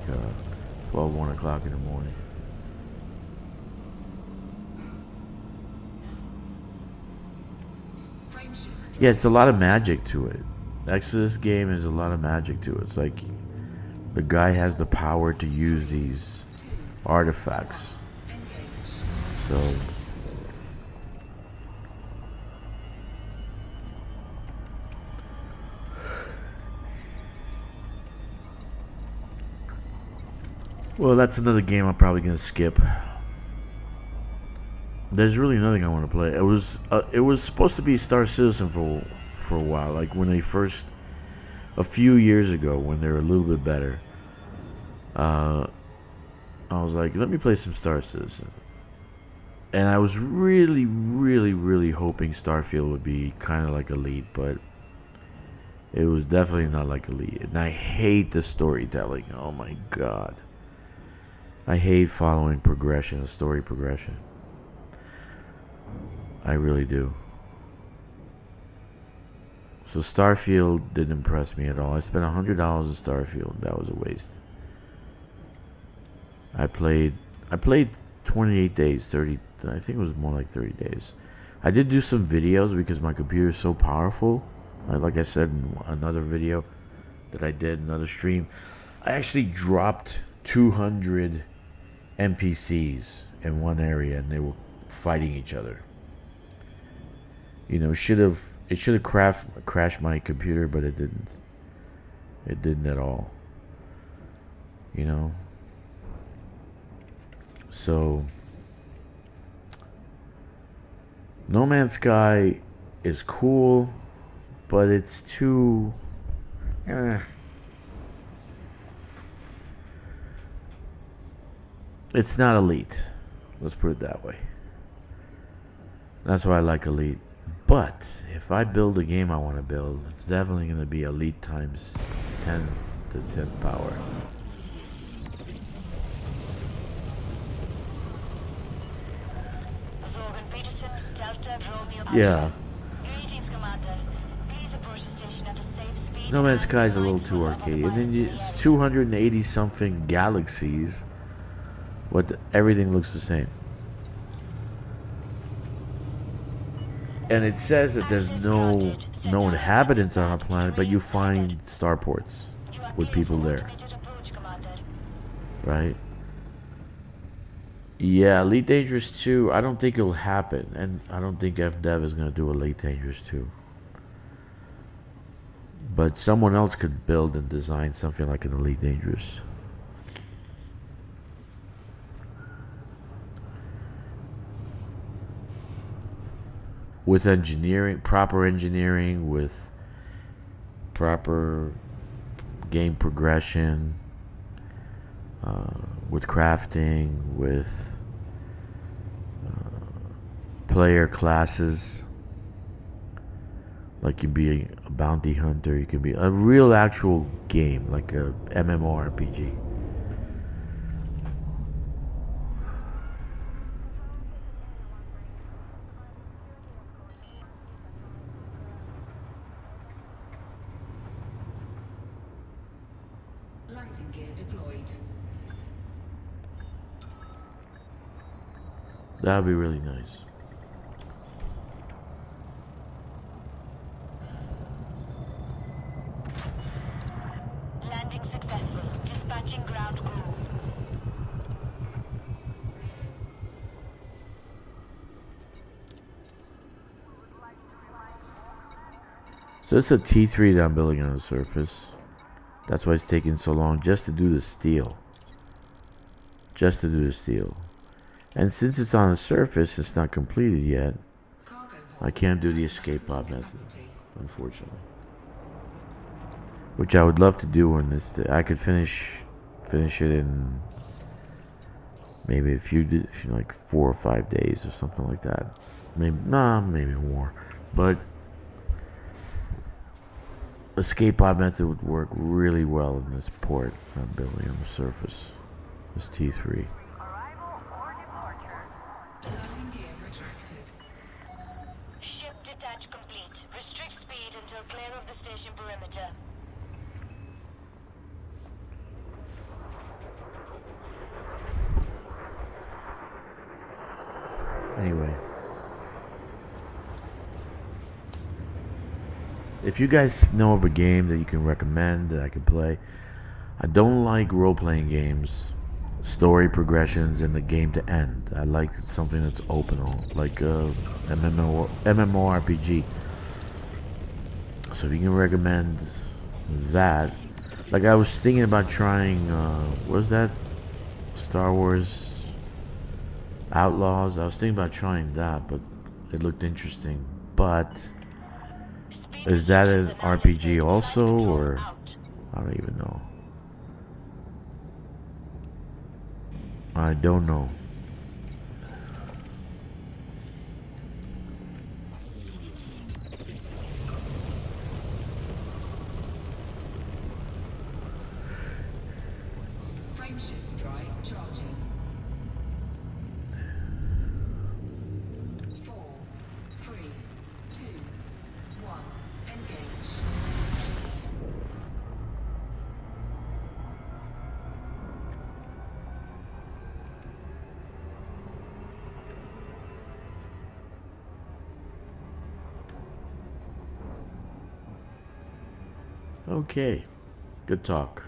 12, 1 o'clock in the morning. Yeah, it's a lot of magic to it. Exodus game is a lot of magic to it. It's like the guy has the power to use these artifacts. So well, that's another game I'm probably gonna skip. There's really nothing I want to play. It was supposed to be Star Citizen for a while, like when they first, a few years ago, when they were a little bit better. I was like, let me play some Star Citizen, and I was really, really, really hoping Starfield would be kind of like Elite, but it was definitely not like Elite. And I hate the storytelling. Oh my god, I hate following progression, the story progression. I really do. So Starfield didn't impress me at all. I spent $100 in Starfield. That was a waste. I played 28 days, 30. I think it was more like 30 days. I did do some videos because my computer is so powerful. Like I said in another video that I did, another stream, I actually dropped 200 NPCs in one area, and they were fighting each other. You know, it should have crashed my computer, but it didn't. It didn't at all. You know. So No Man's Sky is cool, but it's too it's not Elite. Let's put it that way. That's why I like Elite. But if I build a game I want to build, it's definitely going to be Elite times 10 to 10th power. Yeah. No Man's Sky is a little too arcade. And then it's 280 something galaxies. Everything looks the same. And it says that there's no inhabitants on our planet, but you find starports with people there. Right? Yeah, Elite Dangerous 2, I don't think it'll happen. And I don't think FDev is going to do Elite Dangerous 2. But someone else could build and design something like an Elite Dangerous. With engineering, proper engineering, with proper game progression, with crafting, with player classes. Like you be a bounty hunter, you can be a real actual game, like a MMORPG. Landing gear deployed. That would be really nice. So it's a T3 that I'm building on the surface. That's why it's taking so long, just to do the steel. Just to do the steel. And since it's on the surface, it's not completed yet. Cargo I hold can't do at the escape pod maximum method, capacity. unfortunately. Which I would love to do when this. I could finish it in maybe like 4 or 5 days or something like that. Maybe maybe more. But escape pod method would work really well in this port I'm building on the surface. This T3. Arrival or departure. Landing gear retracted. Ship detach complete. Restrict speed until clear of the station perimeter. Anyway. If you guys know of a game that you can recommend that I could play, I don't like role-playing games, story progressions, and the game to end. I like something that's open, like MMORPG. So if you can recommend that, like I was thinking about trying, what was that? Star Wars Outlaws. I was thinking about trying that, but it looked interesting. But is that an RPG also, or I don't even know. I don't know. Frameshift drive charging. 4, 3, 2, 1. Engage. Okay, good talk.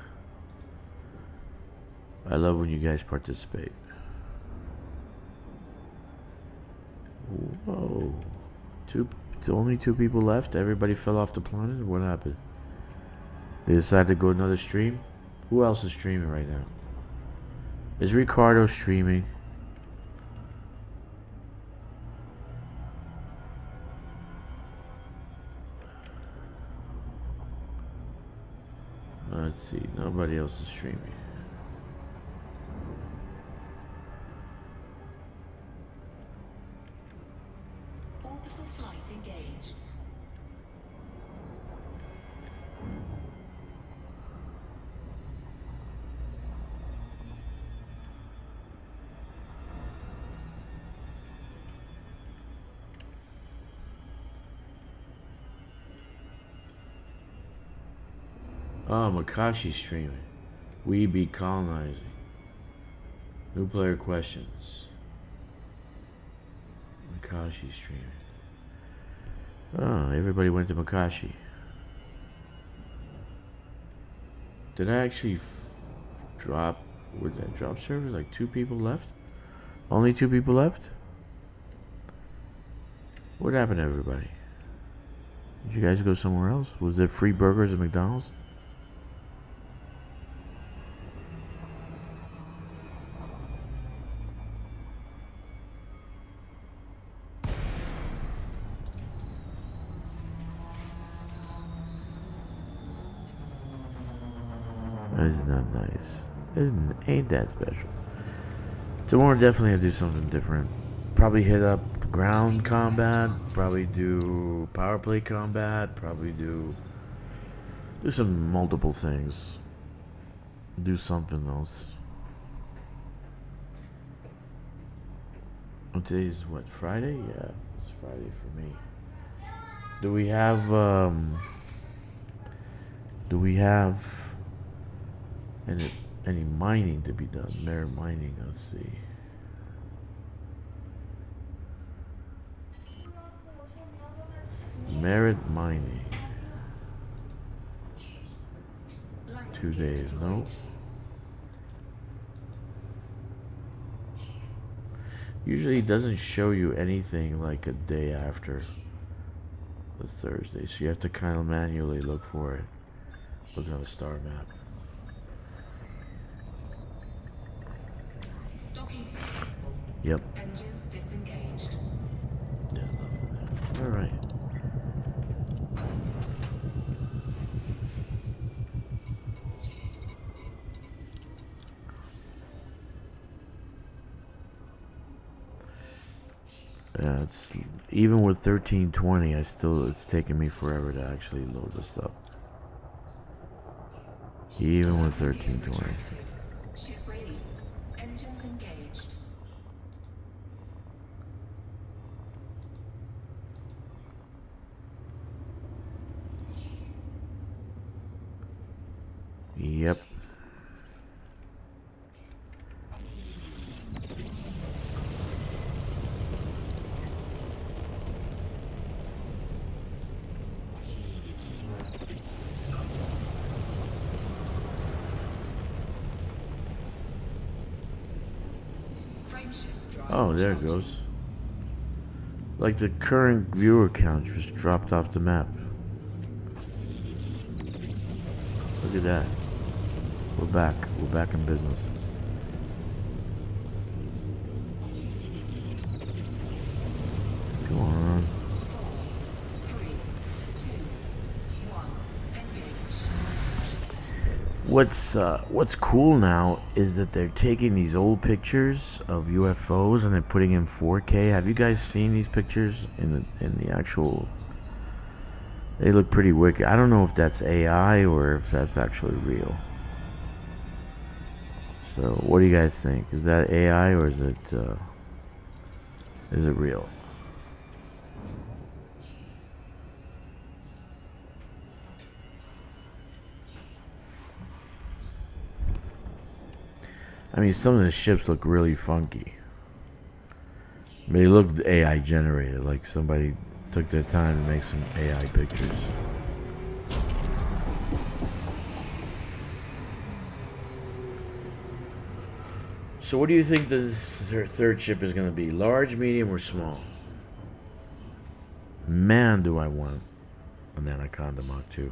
I love when you guys participate. Whoa, only 2 people left. Everybody fell off the planet. What happened? They decided to go another stream. Who else is streaming right now? Is Ricardo streaming? Let's see. Nobody else is streaming. Orbital flight engaged. Oh, Makashi streaming. We be colonizing. New player questions. Makashi streaming. Oh, everybody went to Makashi. Did I actually drop? Would that drop servers? Like 2 people left? Only 2 people left? What happened to everybody? Did you guys go somewhere else? Was there free burgers at McDonald's? That's not nice. Ain't that special. Tomorrow definitely have to do something different. Probably hit up ground combat. Probably do power play combat. Probably do some multiple things. Do something else. Oh, today's what, Friday? Yeah, it's Friday for me. Do we have any mining to be done? Merit mining, let's see. Merit mining. 2 days, no. Usually it doesn't show you anything like a day after. the Thursday. So you have to kind of manually look for it. Look on the star map. Docking successful. Yep. Engines disengaged. There's nothing there. Alright. Yeah, it's even with 1320, it's taking me forever to actually load this up. Even with 1320. Retracted. Ship released. Engines engaged. Yep. Frameshift drive Oh, there it charging. goes. Like the current viewer count just dropped off the map. Look at that. We're back. We're back in business. Come on. 4, 3, 2, 1. Engage. What's cool now is that they're taking these old pictures of UFOs and they're putting in 4K. Have you guys seen these pictures in the actual? They look pretty wicked. I don't know if that's AI or if that's actually real. So, what do you guys think? Is that AI or is it real? I mean, some of the ships look really funky. They look AI generated, like somebody took their time to make some AI pictures. So what do you think the third ship is going to be? Large, medium, or small? Man, do I want an Anaconda Mach 2.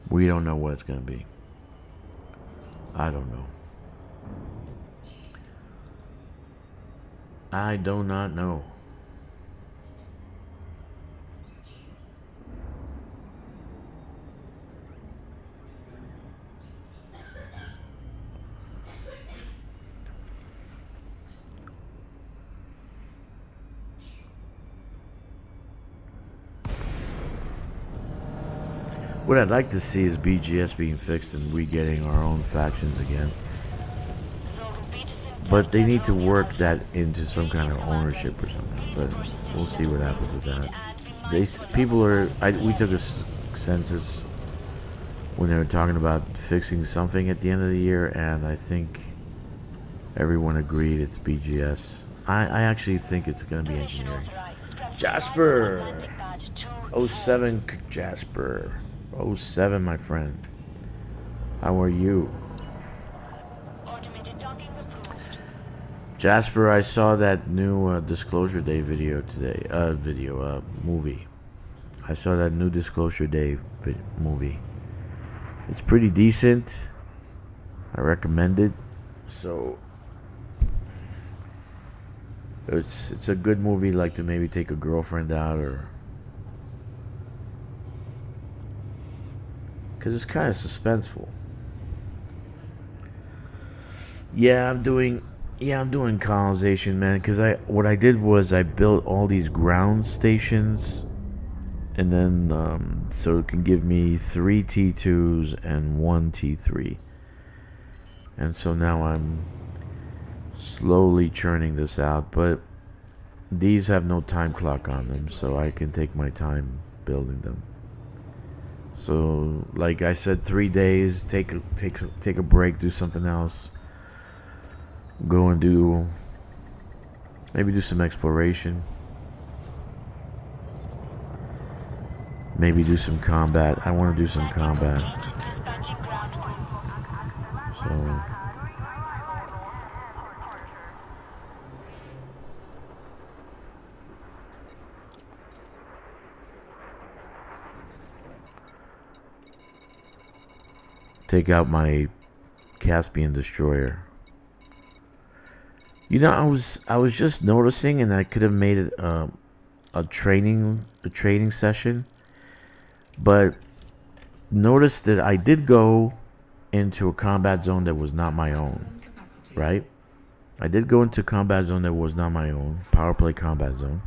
We don't know what it's going to be. I don't know. I do not know. What I'd like to see is BGS being fixed and we getting our own factions again. But they need to work that into some kind of ownership or something. But we'll see what happens with that. We took a census when they were talking about fixing something at the end of the year, and I think everyone agreed it's BGS. I actually think it's going to be engineering. Jasper! 07 Jasper. 07, my friend. How are you? Jasper, I saw that new Disclosure Day video today. Movie. I saw that new Disclosure Day movie. It's pretty decent. I recommend it. So it's a good movie, like to maybe take a girlfriend out, or because it's kind of suspenseful. Yeah, I'm doing colonization, man, because what I did was I built all these ground stations, and then so it can give me 3 T2s and 1 T3. And so now I'm slowly churning this out, but these have no time clock on them, so I can take my time building them. So, like I said, 3 days, take a break, do something else. Go and maybe do some exploration. Maybe do some combat. I want to do some combat. So take out my Caspian destroyer. You know, I was just noticing, and I could have made it a training session, but notice that I did go into a combat zone that was not my own, right? I did go into a combat zone that was not my own, power play combat zone.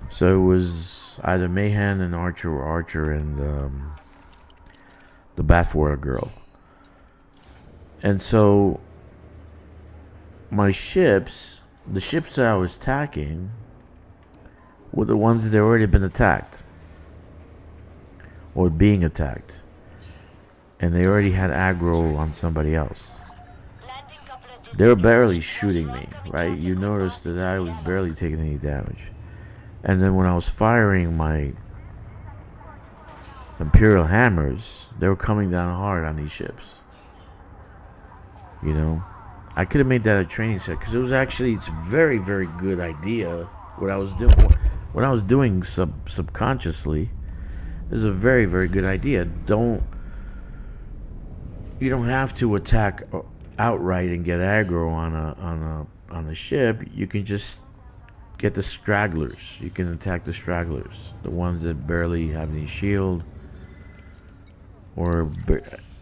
So it was either Mayhem and Archer, or Archer and the Bathwater girl. And so my ships, the ships that I was attacking, were the ones that had already been attacked or being attacked, and they already had aggro on somebody else. They were barely shooting me, right? You noticed that I was barely taking any damage. And then when I was firing my Imperial hammers, they were coming down hard on these ships. You know, I could have made that a training set, because it was actually, it's a very, very good idea. What I was doing subconsciously is a very, very good idea. You don't have to attack outright and get aggro on a ship. You can just get the stragglers. You can attack the stragglers, the ones that barely have any shield or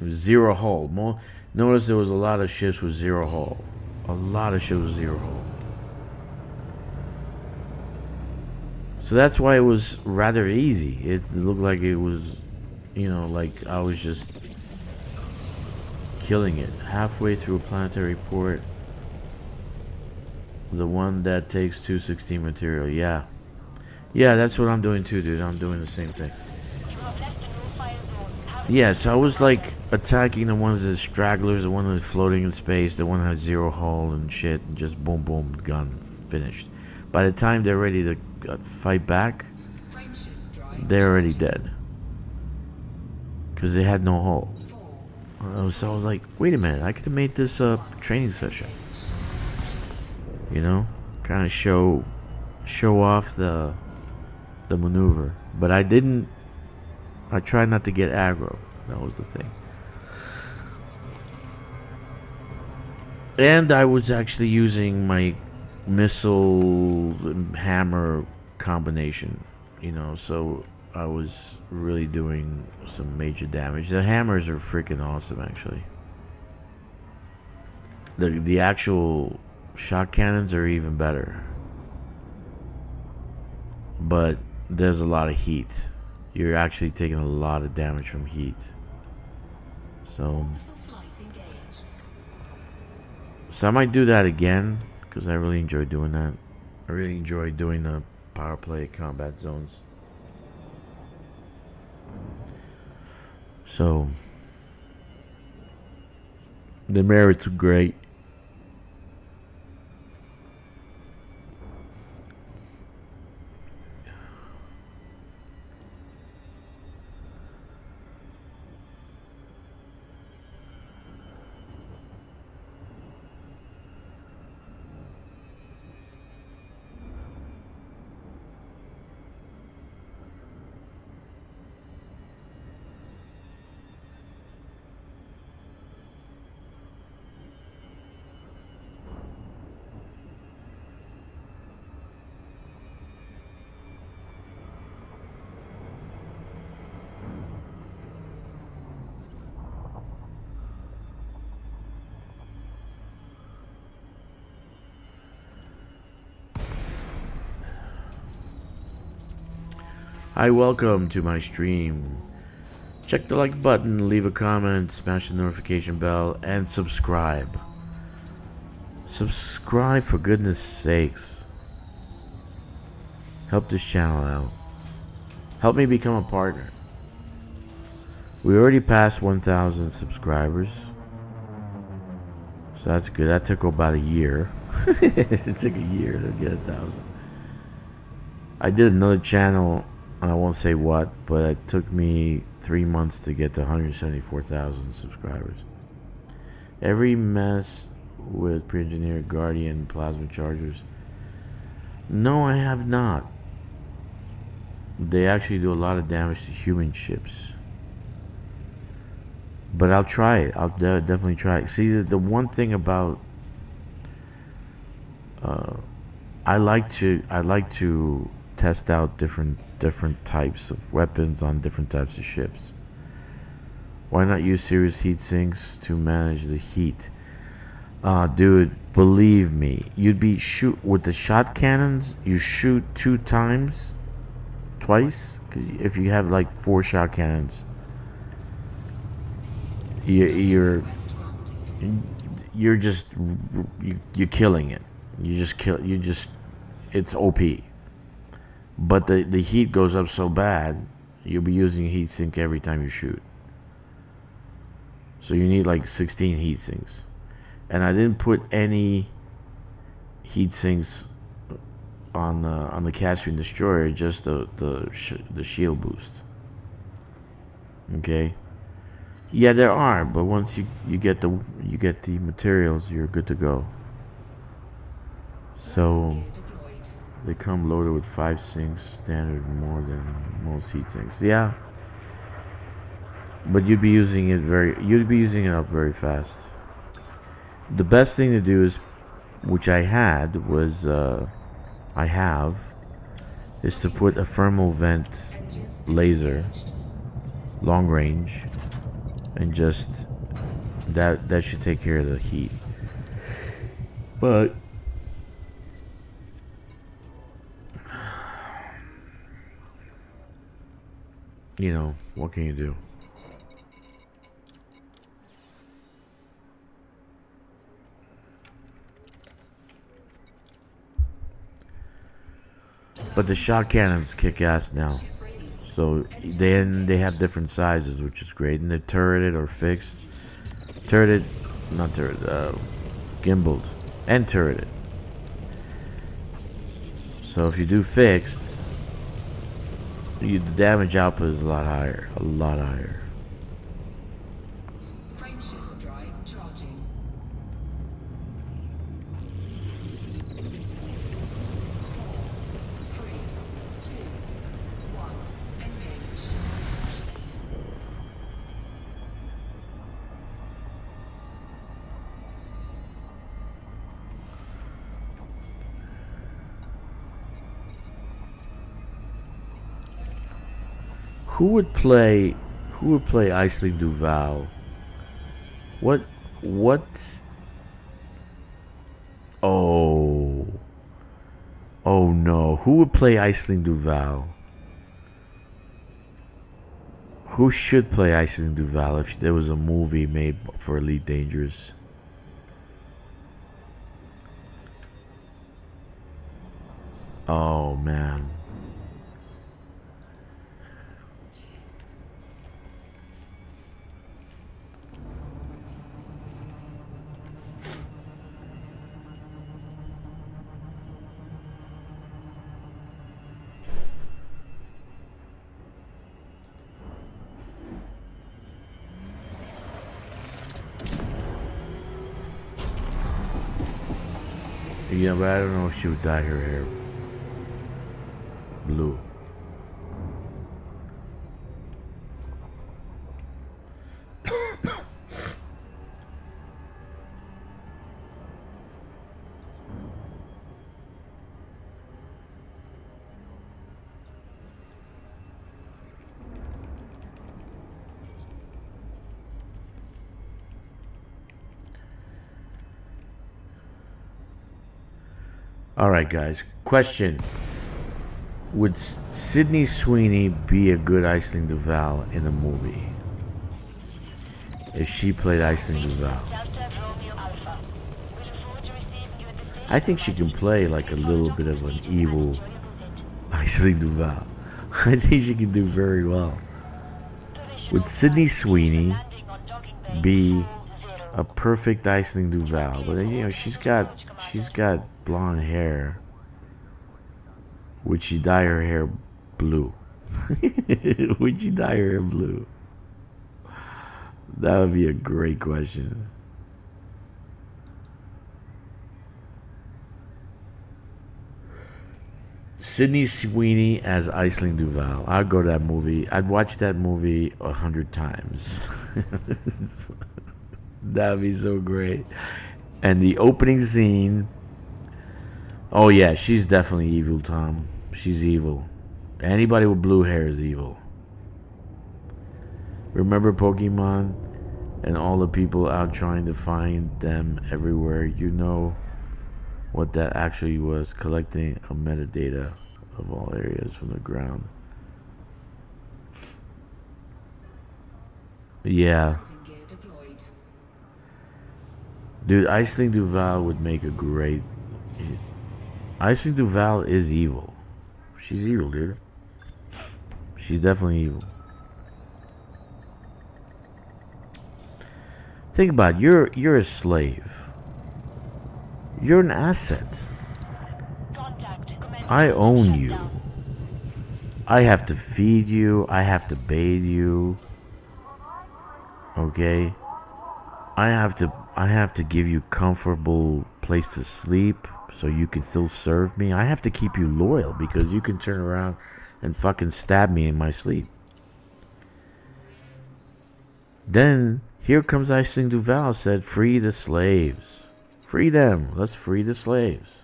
zero hull. Notice there was a lot of ships with zero hull. A lot of ships with zero hull. So that's why it was rather easy. It looked like it was, you know, like I was just killing it. Halfway through a planetary port. The one that takes 216 material. Yeah. Yeah, that's what I'm doing too, dude. I'm doing the same thing. Yeah, so I was like attacking the ones that stragglers, the one that's floating in space, the one that has zero hull and shit, and just boom, boom, gun, finished. By the time they're ready to fight back, they're already dead. Because they had no hull. So I was like, wait a minute, I could have made this a training session. You know, kind of show off the maneuver, but I didn't. I tried not to get aggro. That was the thing. And I was actually using my missile and hammer combination. You know, so I was really doing some major damage. The hammers are freaking awesome, actually. The actual shock cannons are even better, but there's a lot of heat. You're actually taking a lot of damage from heat. So I might do that again, because I really enjoy doing that. I really enjoy doing the power play combat zones. So the merits are great. Hi, welcome to my stream. Check the like button, leave a comment, smash the notification bell, and subscribe. Subscribe, for goodness sakes. Help this channel out. Help me become a partner. We already passed 1,000 subscribers. So that's good. That took about a year. It took a year to get 1,000. I did another channel, I won't say what, but it took me 3 months to get to 174,000 subscribers. Every mess with pre-engineered Guardian plasma chargers. No, I have not. They actually do a lot of damage to human ships. But I'll try it. I'll definitely try it. See, the one thing about I like to test out different types of weapons on different types of ships. Why not use serious heat sinks to manage the heat? Dude, believe me, you'd be shoot with the shot cannons. You shoot twice. 'Cause if you have like 4 shot cannons, you're just you're killing it. It's OP. But the heat goes up so bad, you'll be using a heat sink every time you shoot. So you need like 16 heat sinks. And I didn't put any heat sinks on the Caspian destroyer, just the shield boost. Okay. Yeah, there are, but once you get the materials, you're good to go. So they come loaded with 5 sinks, standard more than most heat sinks. Yeah. But you'd be using it up very fast. The best thing to do is, which I have, is to put a thermal vent laser, long range, and just that should take care of the heat. But you know, what can you do? But the shot cannons kick ass now. So then they have different sizes, which is great. And they're turreted or fixed. Gimbaled. And turreted. So if you do fixed, the damage output is a lot higher. A lot higher. Frameshift drive charging. 4, 3, 2, 1. Engage. Who would play Iceling Duval? What Oh no. Who would play Iceling Duval? Who should play Iceling Duval if there was a movie made for Elite Dangerous? Oh man. Yeah, but I don't know if she would dye her hair blue. Alright guys, question. Would Sydney Sweeney be a good Iceling Duval in a movie? If she played Iceling Duval. I think she can play like a little bit of an evil Iceling Duval. I think she can do very well. Would Sydney Sweeney be a perfect Iceling Duval? But you know, she's got blonde hair. Would she dye her hair blue? Would she dye her hair blue? That would be a great question. Sydney Sweeney as Aisling Duval. I'd go to that movie. I'd watch that movie 100 times. That'd be so great. And the opening scene. Oh yeah, she's definitely evil, Tom. She's evil. Anybody with blue hair is evil. Remember Pokemon and all the people out trying to find them everywhere? You know what that actually was, collecting a metadata of all areas from the ground. Yeah. Landing gear deployed. Dude, Aisling Duval would make a great... Aisling Duval is evil. She's evil, dude. She's definitely evil. Think about it. You're a slave. You're an asset. I own you. I have to feed you. I have to bathe you. Okay? I have to give you comfortable place to sleep so you can still serve me. I have to keep you loyal because you can turn around and fucking stab me in my sleep. Then here comes Aisling Duval, said, free the slaves. Free them. Let's free the slaves.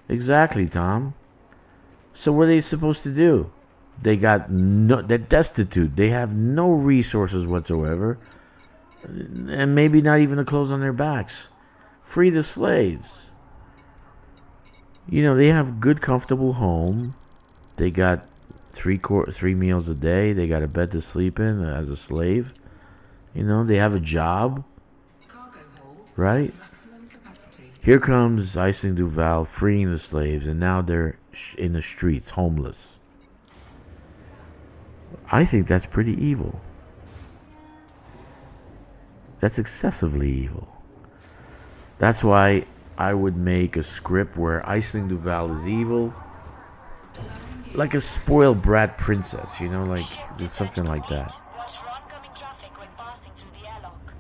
Exactly, Tom. So what are they supposed to do? They're destitute. They have no resources whatsoever. And maybe not even the clothes on their backs. Free the slaves. You know, they have good, comfortable home. They got three meals a day. They got a bed to sleep in as a slave. You know, they have a job. Cargo hold. Right? Maximum capacity. Here comes Aisling Duval freeing the slaves, and now they're in the streets, homeless. I think that's pretty evil. That's excessively evil. That's why I would make a script where Aisling Duval is evil, like a spoiled brat princess, you know, like it's something like that. Watch for oncoming traffic when passing through the airlock.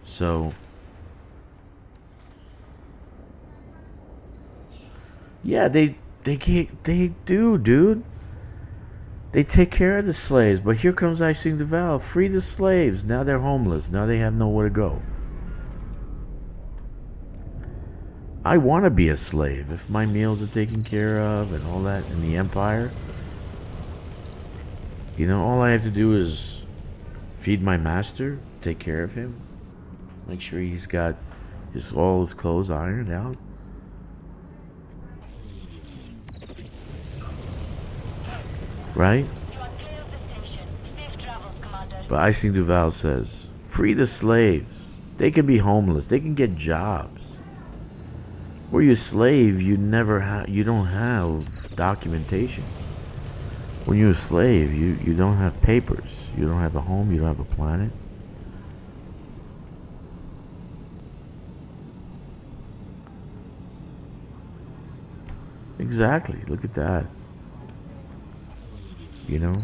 So, yeah, they do, dude. They take care of the slaves, but here comes Aisling Duval, free the slaves. Now they're homeless. Now they have nowhere to go. I want to be a slave if my meals are taken care of and all that in the Empire. You know, all I have to do is feed my master, take care of him, make sure he's got all his clothes ironed out. Right? You are clear of the station. Safe travels, Commander. But Aisling Duval says, free the slaves. They can be homeless. They can get jobs. Where you're a slave, you don't have documentation. When you're a slave, you don't have papers. You don't have a home. You don't have a planet. Exactly. Look at that. You know?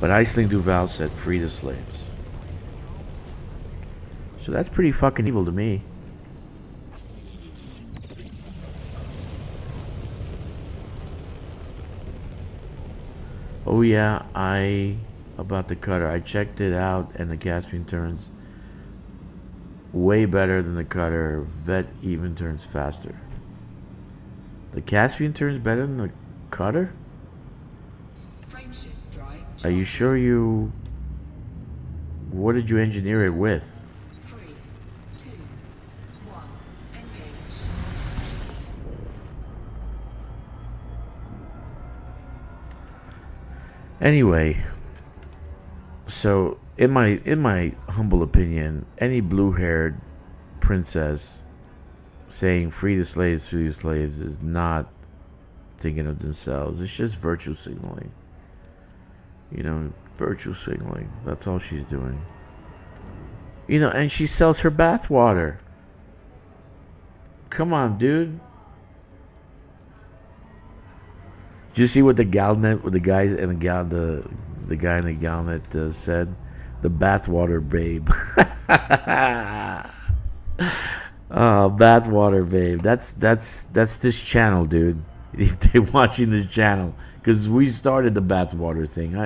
But Aisling Duval said, free the slaves. So that's pretty fucking evil to me. Oh yeah, about the cutter. I checked it out and the Caspian turns way better than the cutter. Vet even turns faster. The Caspian turns better than the cutter? Frameshift drive. Are you sure you... What did you engineer it with? 3, 2, 1. Engage. Anyway, so in my humble opinion, any blue-haired princess saying free the slaves is not thinking of themselves. It's just virtue signaling. You know, virtue signaling. That's all she's doing. You know, and she sells her bath water. Come on, dude. Did you see what the Galnet, with the guys and the guy in the Galnet said? The bathwater babe. Oh, bathwater babe. That's this channel, dude. They're watching this channel because we started the bathwater thing.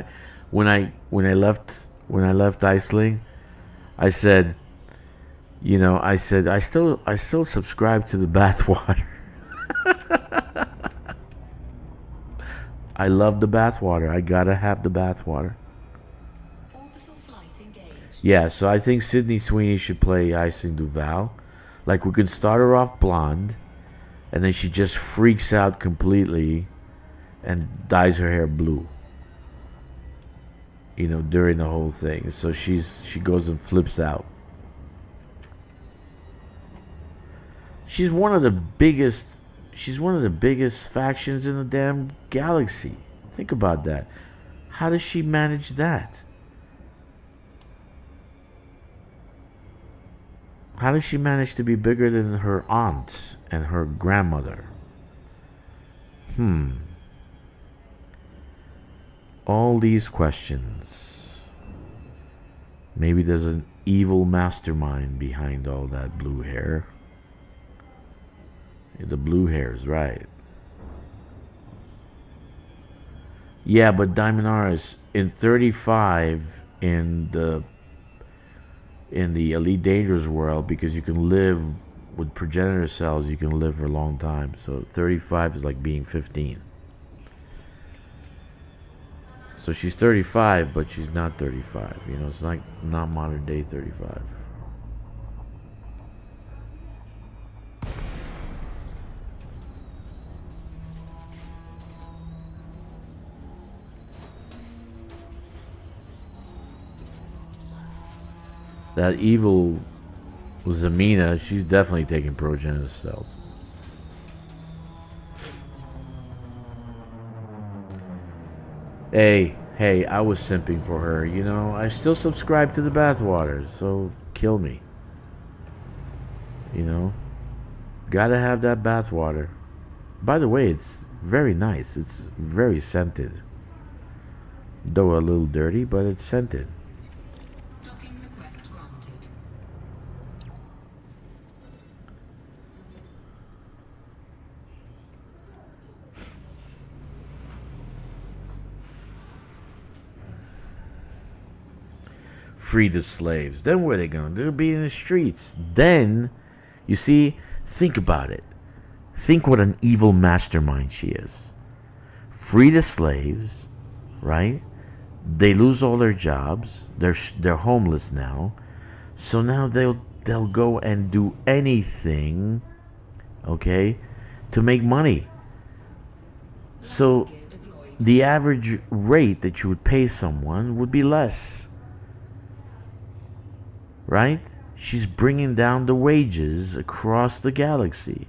When I left Iceland, I said, you know, I still subscribe to the bathwater. I love the bathwater. I gotta have the bathwater. Orbital flight engaged. Yeah, so I think Sydney Sweeney should play Icing Duval. Like, we could start her off blonde, and then she just freaks out completely and dyes her hair blue. You know, during the whole thing. So she goes and flips out. She's one of the biggest factions in the damn galaxy. Think about that. How does she manage that? How does she manage to be bigger than her aunt and her grandmother? All these questions. Maybe there's an evil mastermind behind all that blue hair. The blue hair is right. Yeah, but Diamondaris, in 35, in the Elite Dangerous world, because you can live with progenitor cells, you can live for a long time. So 35 is like being 15. So she's 35, but she's not 35. You know, it's like not modern day 35. That evil Zamina, she's definitely taking progenitor cells. Hey, I was simping for her, you know. I still subscribe to the bathwater, so kill me. You know? Gotta have that bathwater. By the way, it's very nice. It's very scented. Though a little dirty, but it's scented. Docking request granted. Free the slaves. Then what are they gonna do? They'll be in the streets. Then, you see, think about it. Think what an evil mastermind she is. Free the slaves, right? They lose all their jobs. They're homeless now. So now they'll go and do anything, okay, to make money. So the average rate that you would pay someone would be less. Right? She's bringing down the wages across the galaxy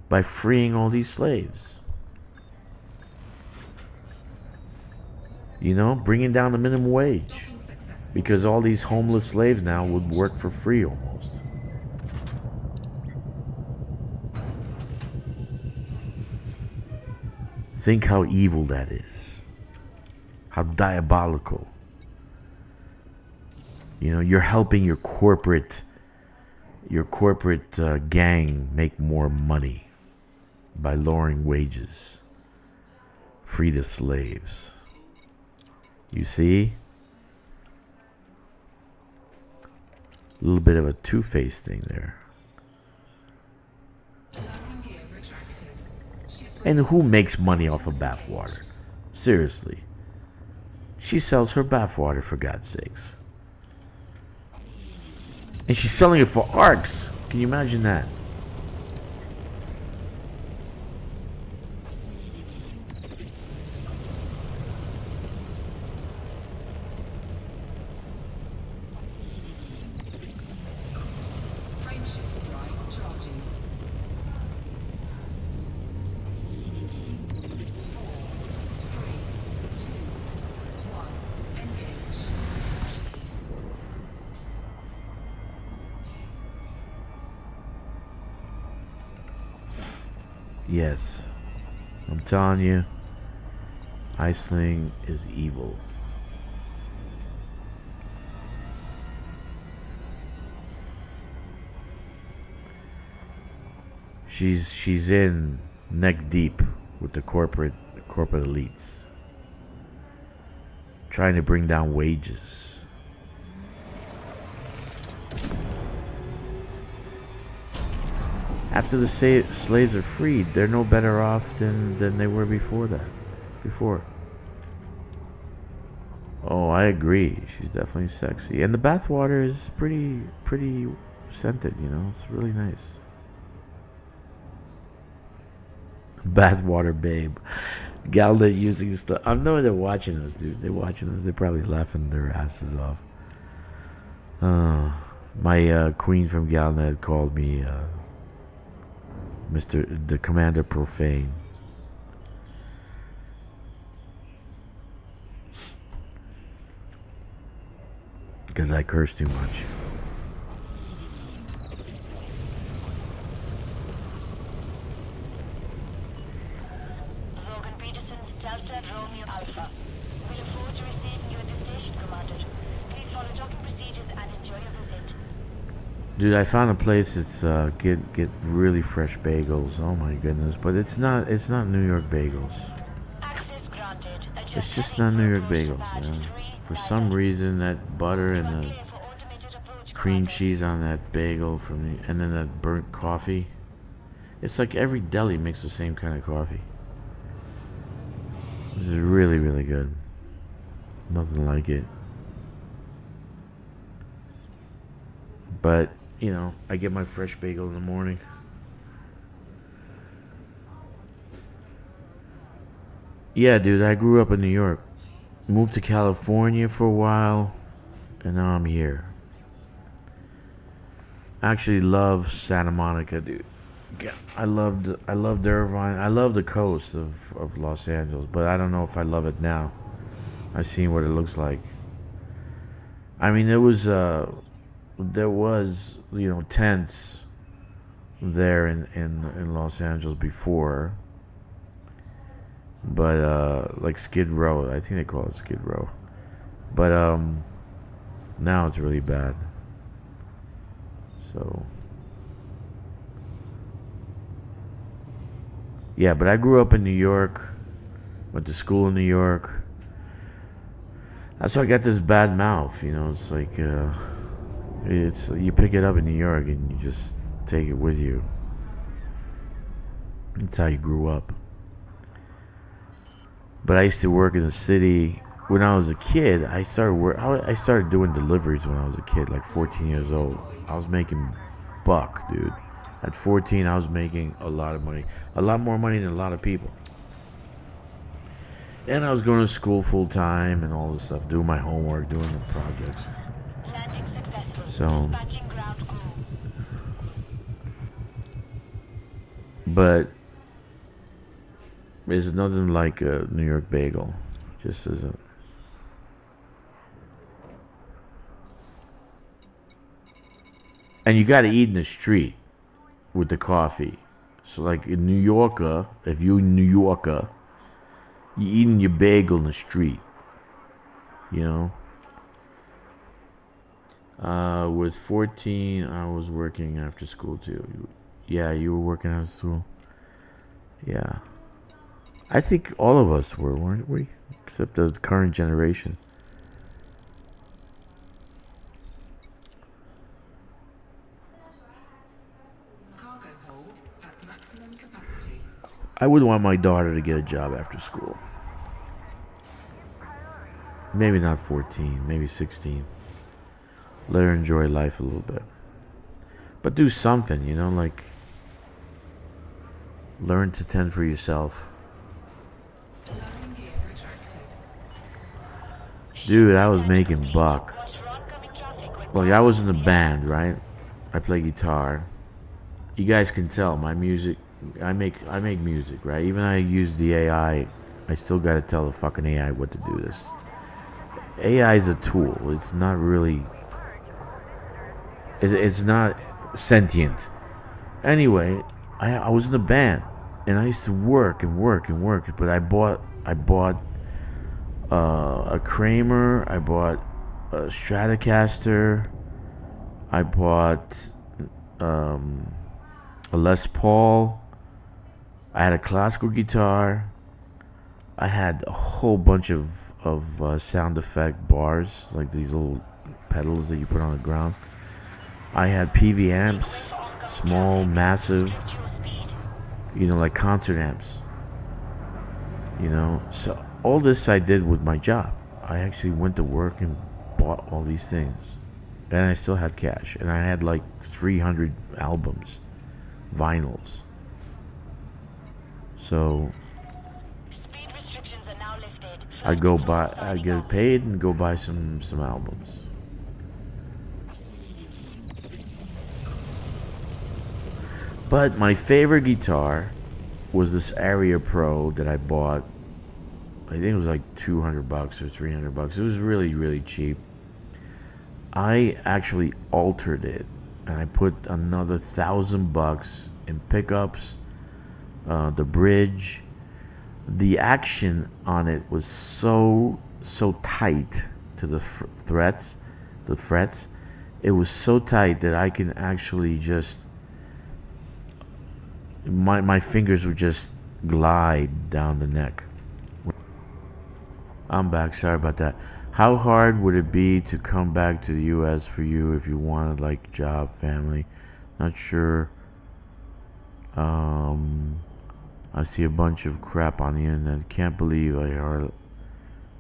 by freeing all these slaves. You know, bringing down the minimum wage. Because all these homeless slaves now would work for free almost. Think how evil that is. How diabolical. You know, you're helping your corporate gang make more money by lowering wages. Free the slaves. You see? A little bit of a two-faced thing there. Landing gear retracted. Ship And who makes money off of bathwater? Seriously. She sells her bathwater, for God's sakes. And she's selling it for arcs. Can you imagine that? frameshift drive charging. 4, 3, 2, 1. Engage. Yes. I'm telling you, Iceling is evil. She's in neck deep with the corporate elites, trying to bring down wages. After the slaves are freed, they're no better off than they were before that. Oh, I agree. She's definitely sexy, and the bathwater is pretty scented. You know, it's really nice. Bathwater babe. Galda using stuff. I know they're watching us, dude. They're watching us. They're probably laughing their asses off. My queen from Galnet called me the Commander Profane. Because I curse too much. Delta Romeo Alpha. We look forward to receiving you at the station, Commander. Please follow docking procedures and enjoy your visit. Dude, I found a place that's get really fresh bagels. Oh my goodness, but it's not New York bagels. Access granted. It's just not New York bagels, man. For some reason, that butter and the cream cheese on that bagel and then that burnt coffee. It's like every deli makes the same kind of coffee. This is really, really good. Nothing like it. But, you know, I get my fresh bagel in the morning. Yeah, dude, I grew up in New York. Moved to California for a while, and now I'm here. I actually love Santa Monica, dude. I loved Irvine. I love the coast of Los Angeles, but I don't know if I love it now. I've seen what it looks like. I mean, there was tents there in Los Angeles before, but like Skid Row, I think they call it Skid Row, but now it's really bad. So yeah, but I grew up in New York, went to school in New York. That's why I got this bad mouth, you know. It's like it's you pick it up in New York and you just take it with you. That's how you grew up. But I used to work in the city when I was a kid. I started doing deliveries when I was a kid, like 14 years old. I was making buck, dude. At 14, I was making a lot of money, a lot more money than a lot of people. And I was going to school full time and all this stuff, doing my homework, doing the projects. So, but there's nothing like a New York bagel. Just isn't. And you got to eat in the street with the coffee. So like in New Yorker, if you're in New Yorker, you eating your bagel in the street. You know? With 14, I was working after school too. Yeah, you were working after school? Yeah. I think all of us were, weren't we? Except the current generation. Cargo hold at maximum capacity. I would want my daughter to get a job after school. Maybe not 14, maybe 16. Let her enjoy life a little bit. But do something, you know, like learn to tend for yourself. Landing gear retracted. Dude, I was making buck. Like I was in the band, right? I play guitar. You guys can tell my music. I make music, right? Even I use the AI. I still got to tell the fucking AI what to do. This AI is a tool. It's not really. It's not sentient. Anyway, I was in the band, and I used to work, but I bought a Kramer, I bought a Stratocaster, I bought a Les Paul. I had a classical guitar. I had a whole bunch of sound effect bars, like these little pedals that you put on the ground. I had PV amps, small, massive, like concert amps. So all this I did with my job. I actually went to work and bought all these things. And I still had cash. And I had like 300 albums, vinyls. So I get paid and go buy some albums. But my favorite guitar was this Area Pro that I bought. I think it was like $200 or $300. It was really, really cheap. I actually altered it, and I put another $1,000 in pickups, the bridge. The action on it was so tight to the frets. It was so tight that I can actually just my fingers would just glide down the neck. I'm back. Sorry about that. How hard would it be to come back to the U.S. for you if you wanted like job, family? Not sure. I see a bunch of crap on the internet. Can't believe I heard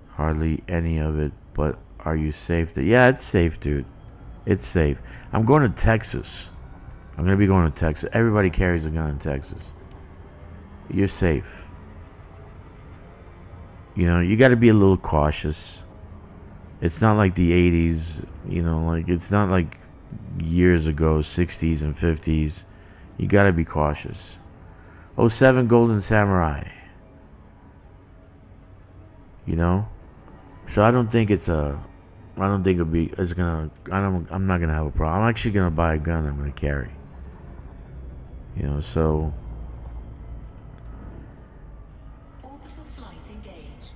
hardly any of it. But are you safe? Yeah, it's safe, dude. It's safe. I'm going to Texas. I'm going to be going to Texas. Everybody carries a gun in Texas. You're safe. You got to be a little cautious. It's not like the 80s, like it's not like years ago, 60s and 50s. You got to be cautious. 07 Golden Samurai. So I don't think I'm not going to have a problem. I'm actually going to buy a gun I'm going to carry. So Orbital flight engaged.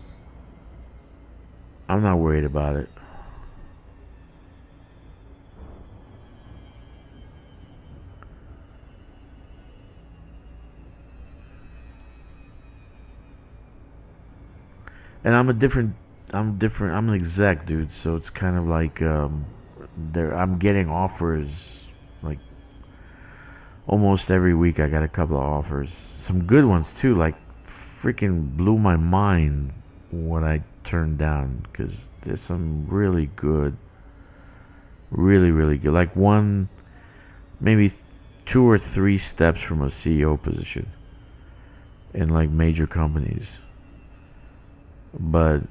I'm not worried about it. And I'm different. I'm an exec, dude. So it's kind of like I'm getting offers like almost every week. I got a couple of offers, some good ones too. Like freaking blew my mind what I turned down, because there's some really good, really, really good. Like one, maybe 2 or 3 steps from a CEO position in like major companies. But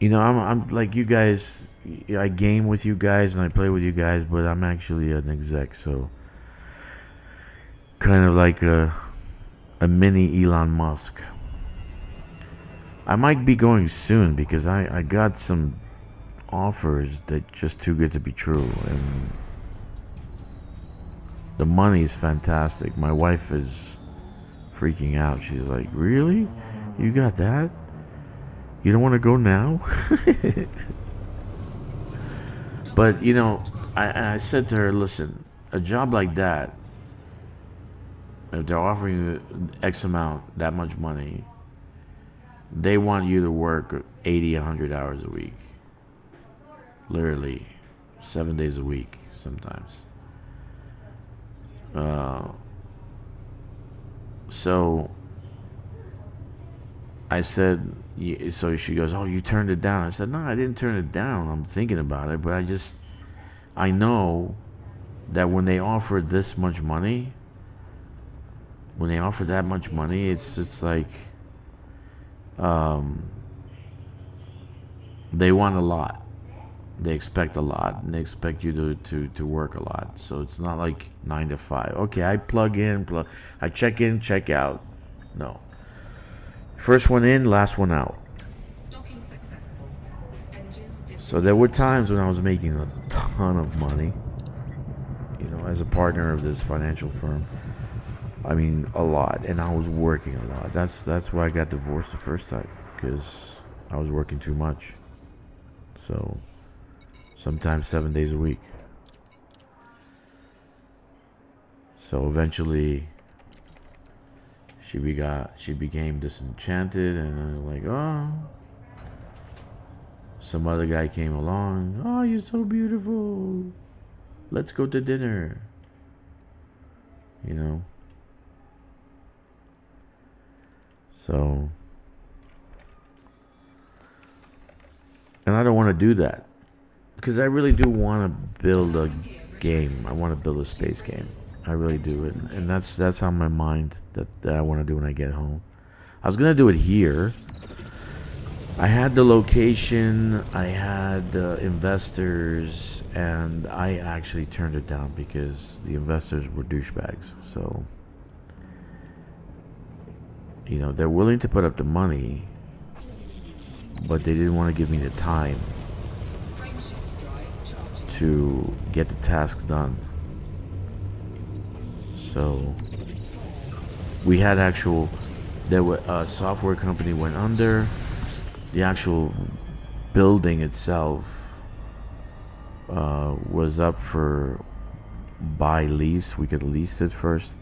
I'm like you guys. I game with you guys and I play with you guys, but I'm actually an exec, so kind of like a mini Elon Musk. I might be going soon because I got some offers that just too good to be true, and the money is fantastic. My wife is freaking out. She's like, "Really? You got that? You don't want to go now?" But I said to her, "Listen, a job like that, if they're offering you X amount, that much money, they want you to work 80, 100 hours a week. Literally, 7 days a week sometimes. So I said, so she goes, "Oh, you turned it down." I said, "No, I didn't turn it down. I'm thinking about it, but I know that when they offer this much money, it's like, they want a lot. They expect a lot, and they expect you to work a lot. So it's not like 9 to 5. Okay, I I check in, check out. No. First one in, last one out." Docking successful. Engines So there were times when I was making a ton of money, as a partner of this financial firm. I mean, a lot, and I was working a lot. That's why I got divorced the first time, because I was working too much. So sometimes 7 days a week. So eventually she became disenchanted, and I'm like, oh, some other guy came along. Oh, you're so beautiful. Let's go to dinner. You know. So, and I don't want to do that because I really do want to build a game. I want to build a space game. I really do, and that's on my mind that I want to do when I get home. I was gonna do it here. I had the location, I had the investors, and I actually turned it down because the investors were douchebags. So, you know, they're willing to put up the money, but they didn't want to give me the time to get the task done. So we had a software company went under. The actual building itself was up for buy lease. We could lease it first.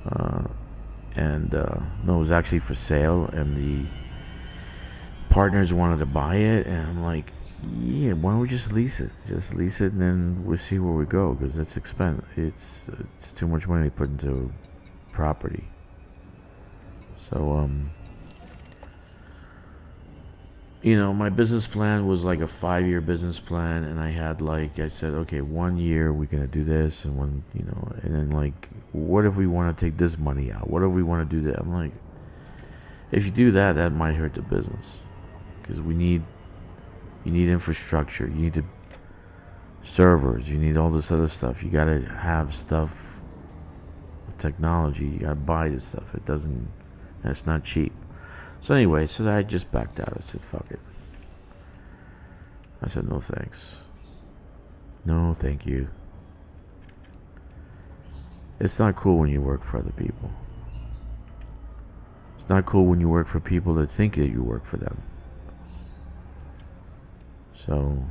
No, it was actually for sale, and the partners wanted to buy it, and I'm like, yeah, why don't we just lease it? Just lease it, and then we'll see where we go, because it's expensive. It's too much money to put into property. So, you know, my business plan was like a 5-year business plan, and I had, like, I said, okay, 1 year we're gonna do this, and one, you know, and then, like, what if we want to take this money out? What if we want to do that? I'm like, if you do that, that might hurt the business, because you need infrastructure, you need servers, you need all this other stuff. You gotta have stuff, technology. You gotta buy this stuff. It's not cheap. So anyway, so I just backed out. I said, fuck it. I said, no thanks. No, thank you. It's not cool when you work for other people. It's not cool when you work for people that think that you work for them. So,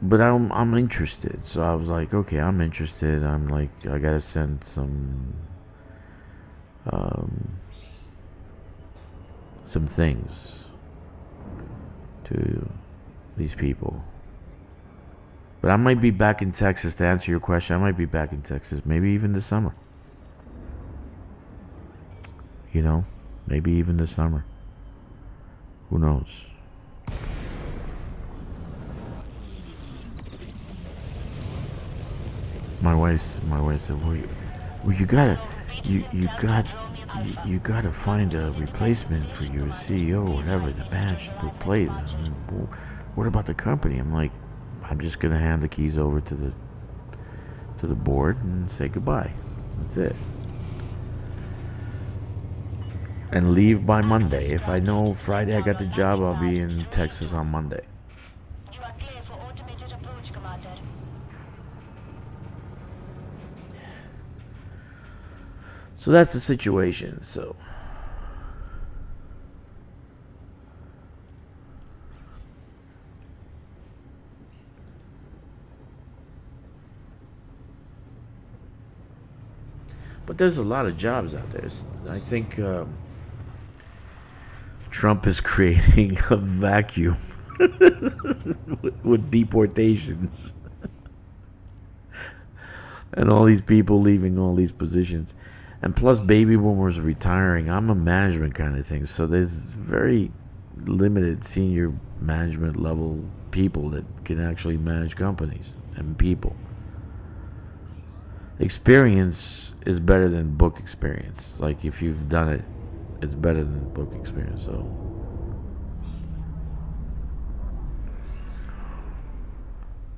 but I'm interested. So I was like, okay, I'm interested. I'm like, I gotta send some things to these people. But I might be back in Texas, to answer your question. I might be back in Texas, maybe even this summer. You know, maybe even this summer. Who knows? My wife said, well, you gotta find a replacement for your CEO or whatever, the manage to replace. Well, what about the company? I'm like, I'm just gonna hand the keys over to the board and say goodbye. That's it. And leave by Monday. If I know Friday I got the job, I'll be in Texas on Monday. You are clear for automated approach, Commander. So that's the situation. So but there's a lot of jobs out there. I think Trump is creating a vacuum with deportations and all these people leaving all these positions. And plus, baby boomers retiring. I'm a management kind of thing, so there's very limited senior management level people that can actually manage companies and people. Experience is better than book experience. Like, if you've done it, it's better than book experience. So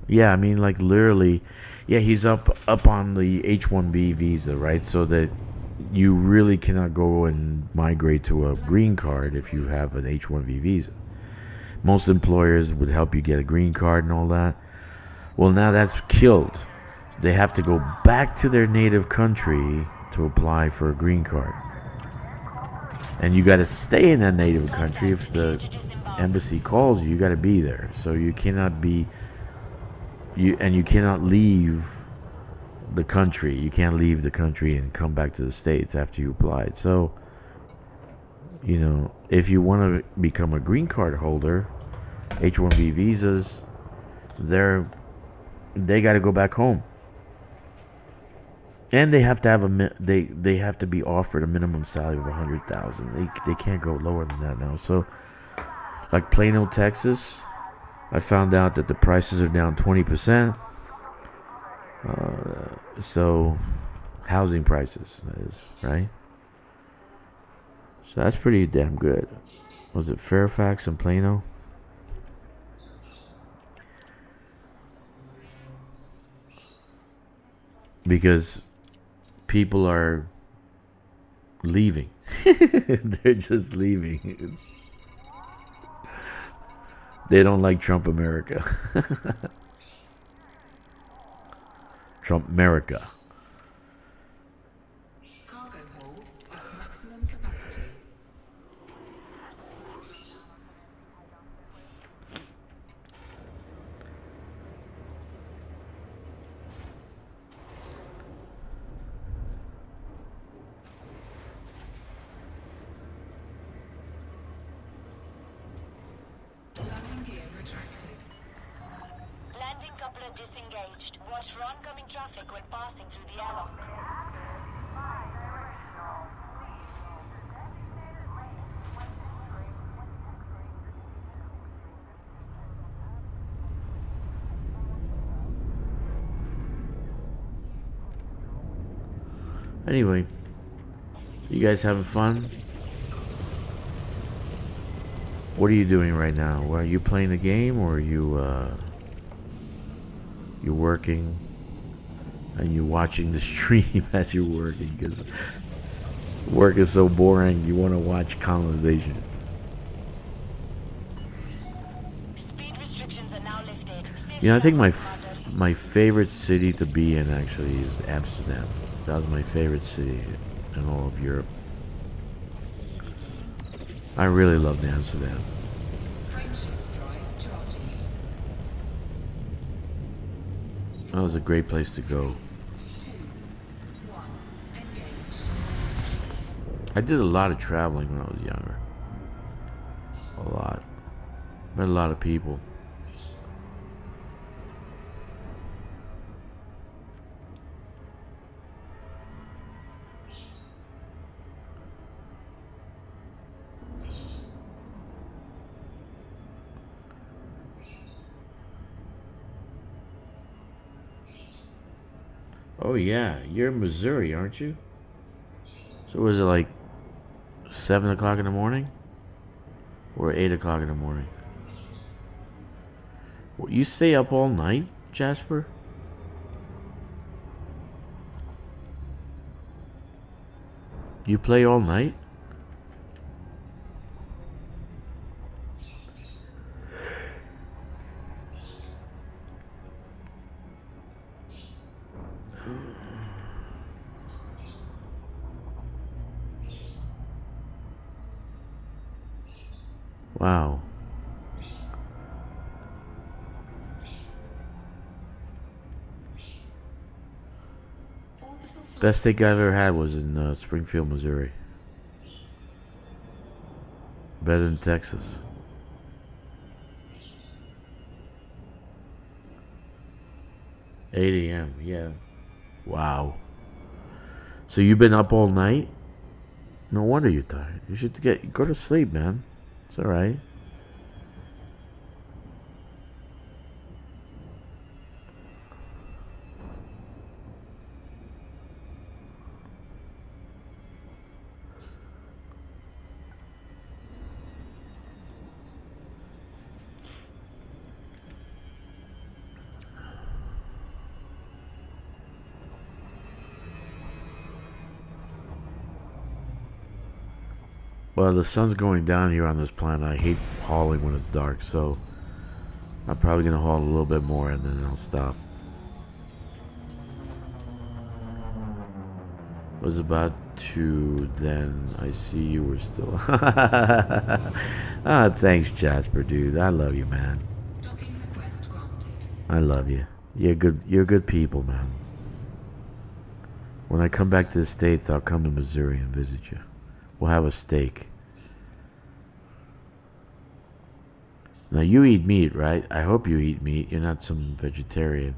yeah, I mean, like, literally, yeah, he's up on the H-1B visa, right? So that you really cannot go and migrate to a green card if you have an H-1B visa. Most employers would help you get a green card and all that. Well, now that's killed. They have to go back to their native country to apply for a green card. And you got to stay in that native country. If the embassy calls you, you got to be there. So you cannot be you cannot leave the country. You can't leave the country and come back to the States after you applied. So, you know, if you want to become a green card holder, H-1B visas, they got to go back home, and they have to have they have to be offered a minimum salary of 100,000. They can't go lower than that now. So, like Plano, Texas, I found out that the prices are down 20%. So, housing prices, that is, right? So that's pretty damn good. Was it Fairfax and Plano? Because people are leaving. They're just leaving. They don't like Trump America. Trump America. Cargo hold at maximum capacity. Landing gear retracted. Landing coupler disengaged. Watch for oncoming traffic when passing through the airlock. Anyway, you guys having fun? What are you doing right now? Are you playing a game, or are you you're working and you're watching the stream as you're working? Because work is so boring. You want to watch Colonization. Speed restrictions are now lifted. You know, I think my favorite city to be in actually is Amsterdam. That was my favorite city in all of Europe. I really loved Amsterdam. Frameshift drive charging. That was a great place to go. 2, 1, engage. I did a lot of traveling when I was younger. A lot. Met a lot of people. Oh yeah, you're in Missouri, aren't you? So was it like 7 o'clock in the morning? Or 8 o'clock in the morning? Well, you stay up all night, Jasper? You play all night? Wow. Orbital Best steak I ever had was in Springfield, Missouri. Better than Texas. $8 a.m. Yeah. Wow. So you've been up all night? No wonder you're tired. You should go to sleep, man. It's all right. Well, the sun's going down here on this planet. I hate hauling when it's dark, so I'm probably going to haul a little bit more and then I'll stop. It was about to, then I see you were still... Ah, thanks, Jasper, dude. I love you, man. docking request granted. I love you. You're good people, man. When I come back to the States, I'll come to Missouri and visit you. We'll have a steak. Now you eat meat, right? I hope you eat meat. You're not some vegetarian.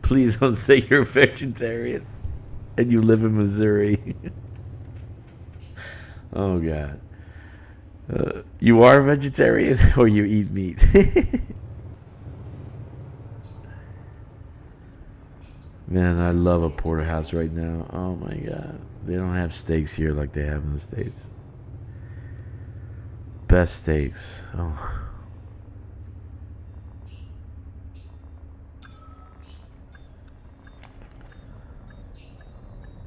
Please don't say you're a vegetarian and you live in Missouri. Oh God. You are a vegetarian or you eat meat? Man, I love a porterhouse right now. Oh my God. They don't have steaks here like they have in the States. Best steaks. Oh.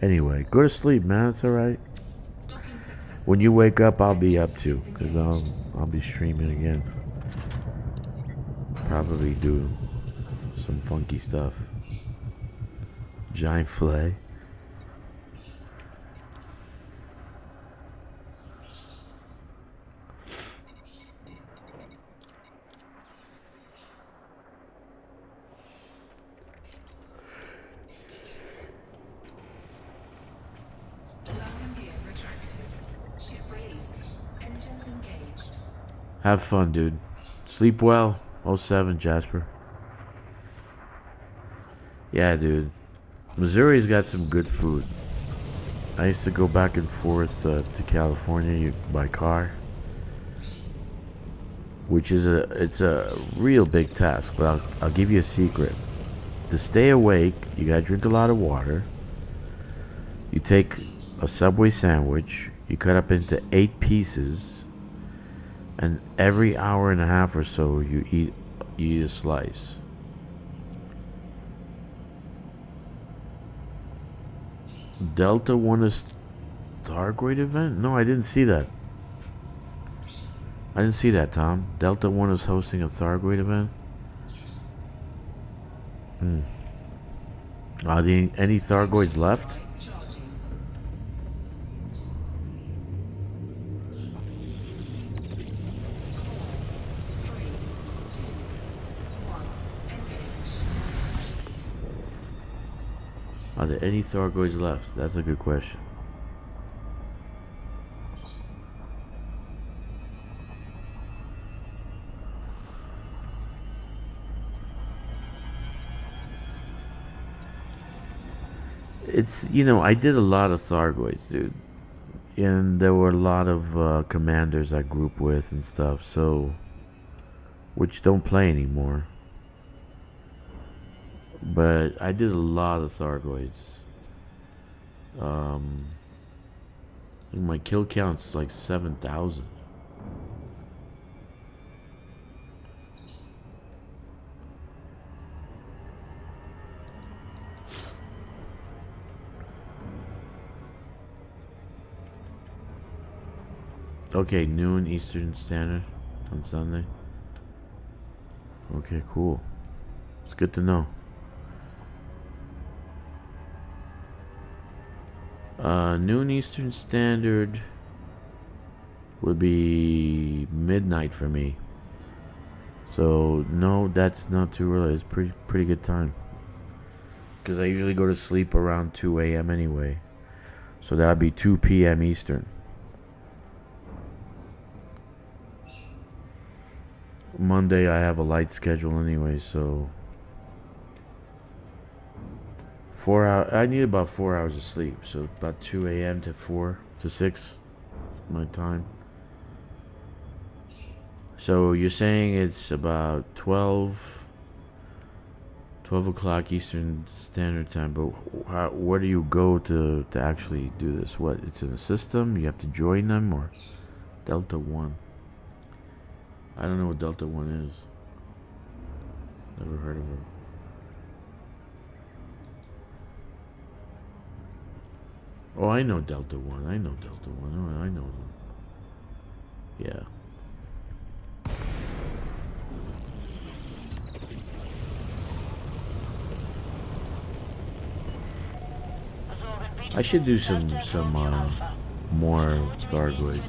Anyway, go to sleep, man. It's alright. Docking successful. When you wake up, I'll be up too, because I'll be streaming again. Probably do some funky stuff. Giant fillet. Landing gear retracted. Ship raised. Engines engaged. Have fun, dude. Sleep well. 07, Jasper. Yeah, dude. Missouri's got some good food. I used to go back and forth to California by car, which is it's a real big task. But I'll give you a secret. To stay awake, you gotta drink a lot of water. You take a Subway sandwich, you cut up into 8 pieces, and every hour and a half or so you eat a slice. Delta won a Stargate event? No, I didn't see that. I didn't see that, Tom. Delta One is hosting a Stargate event. Are there any Thargoids left? Charging. 3, 2, 1. Engage. Are there any Thargoids left? That's a good question. It's, I did a lot of Thargoids, dude. And there were a lot of commanders I grouped with and stuff, so... which don't play anymore. But I did a lot of Thargoids. I think my kill count's like 7,000. Okay, noon Eastern Standard on Sunday. Okay, cool. It's good to know. Noon Eastern Standard would be midnight for me. So no, that's not too early. It's pretty good time. Because I usually go to sleep around 2 a.m. anyway. So that would be 2 p.m. Eastern. Monday I have a light schedule anyway, so 4 hours. I need about 4 hours of sleep, so about 2 a.m. to 4 to 6 my time. So you're saying it's about 12 o'clock Eastern Standard Time, but where do you go to actually do this? What, it's in a system? You have to join them, or Delta One? I don't know what Delta One is. Never heard of it. Oh, I know Delta One. I know Delta One. Oh, I know them. Yeah. I should do some more Thargoids.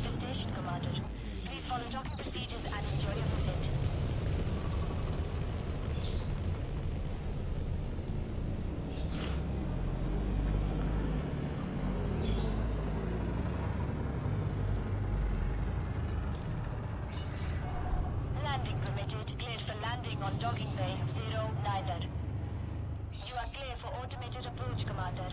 on docking bay 0 neither. You are clear for automated approach, Commander.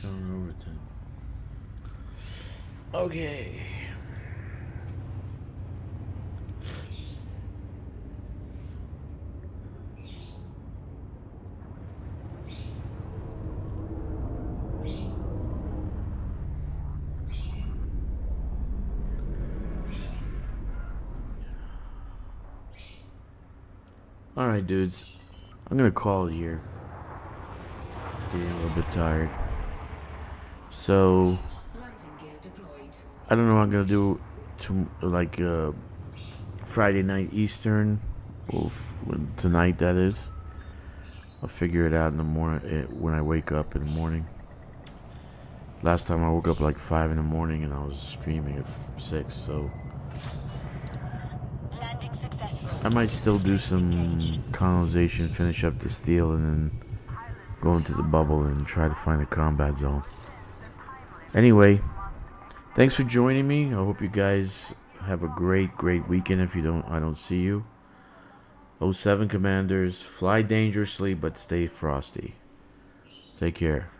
Overton. Okay. Alright, dudes. I'm gonna call it here. Getting a little bit tired. So, Landing gear deployed. I don't know what I'm gonna do to Friday night Eastern, tonight that is. I'll figure it out in the morning when I wake up in the morning. Last time I woke up like 5 in the morning and I was streaming at 6, so Landing successful. I might still do some colonization, finish up the steel, and then go into the bubble and try to find a combat zone. Anyway, thanks for joining me. I hope you guys have a great weekend. If I don't see you. 07 Commanders, fly dangerously but stay frosty. Take care.